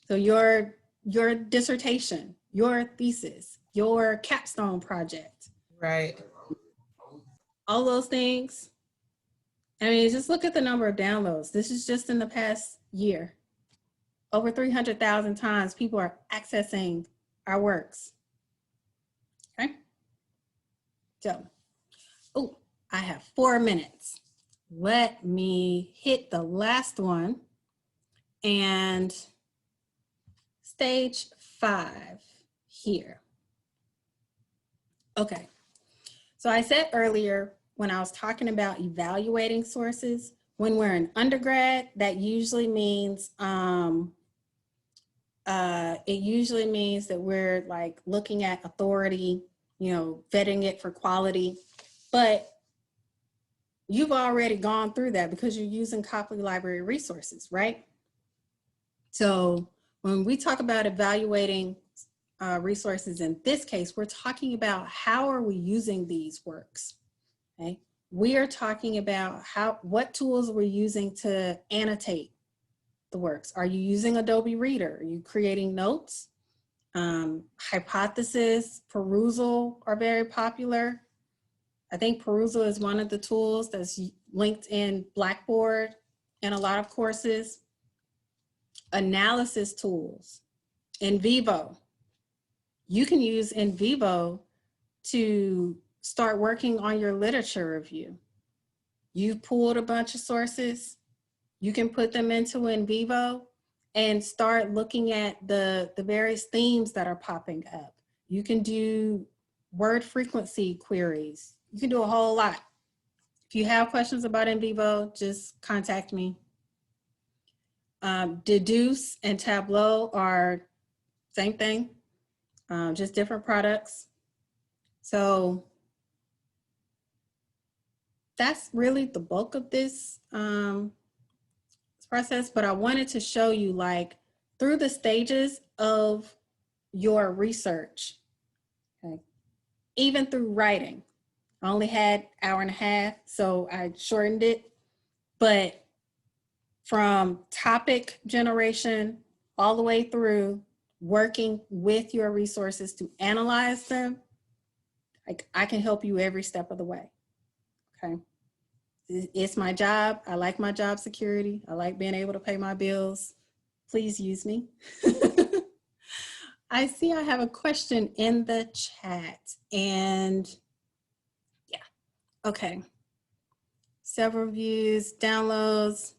So your dissertation, your thesis, your capstone project. Right. All those things. I mean, just look at the number of downloads. This is just in the past year. Over 300,000 times people are accessing our works. Okay. So, oh, I have 4 minutes. Let me hit the last one. And stage 5 here. Okay. So I said earlier when I was talking about evaluating sources, when we're an undergrad, that usually means that we're like looking at authority, vetting it for quality. But you've already gone through that because you're using Copley Library resources, right? So when we talk about evaluating resources in this case, we're talking about how are we using these works, okay? We are talking about what tools we're using to annotate the works. Are you using Adobe Reader? Are you creating notes? Hypothesis, perusal are very popular. I think perusal is one of the tools that's linked in Blackboard in a lot of courses. Analysis tools, in vivo. You can use in vivo to start working on your literature review. You've pulled a bunch of sources, you can put them into in vivo and start looking at the various themes that are popping up. You can do word frequency queries. You can do a whole lot. If you have questions about in vivo, just contact me. Deduce and Tableau are same thing, just different products. So that's really the bulk of this process, but I wanted to show you like through the stages of your research, okay? Even through writing. I only had an hour and a half, so I shortened it, but from topic generation all the way through working with your resources to analyze them, like I can help you every step of the way, okay? It's my job. I like my job security. I like being able to pay my bills. Please use me. I see I have a question in the chat, and yeah, okay. Several views, downloads.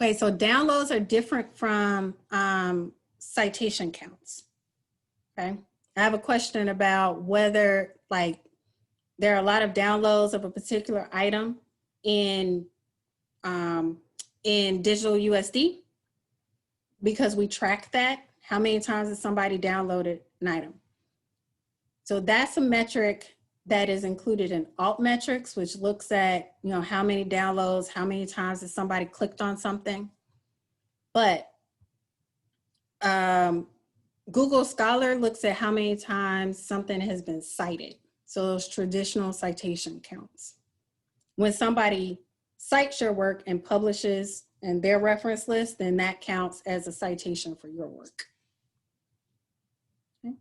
Okay, so downloads are different from citation counts. Okay, I have a question about whether like there are a lot of downloads of a particular item in digital USD, because we track that. How many times has somebody downloaded an item? So that's a metric that is included in alt metrics, which looks at, you know, how many downloads, how many times has somebody clicked on something. But Google Scholar looks at how many times something has been cited. So those traditional citation counts. When somebody cites your work and publishes in their reference list, then that counts as a citation for your work. Okay.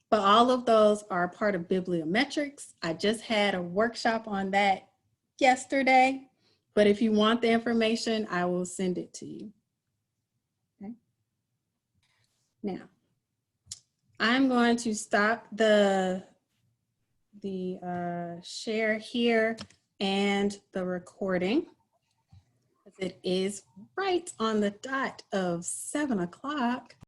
But all of those are part of bibliometrics. I just had a workshop on that yesterday, but if you want the information, I will send it to you. Okay. Now, I'm going to stop the share here and the recording. It is right on the dot of 7 o'clock.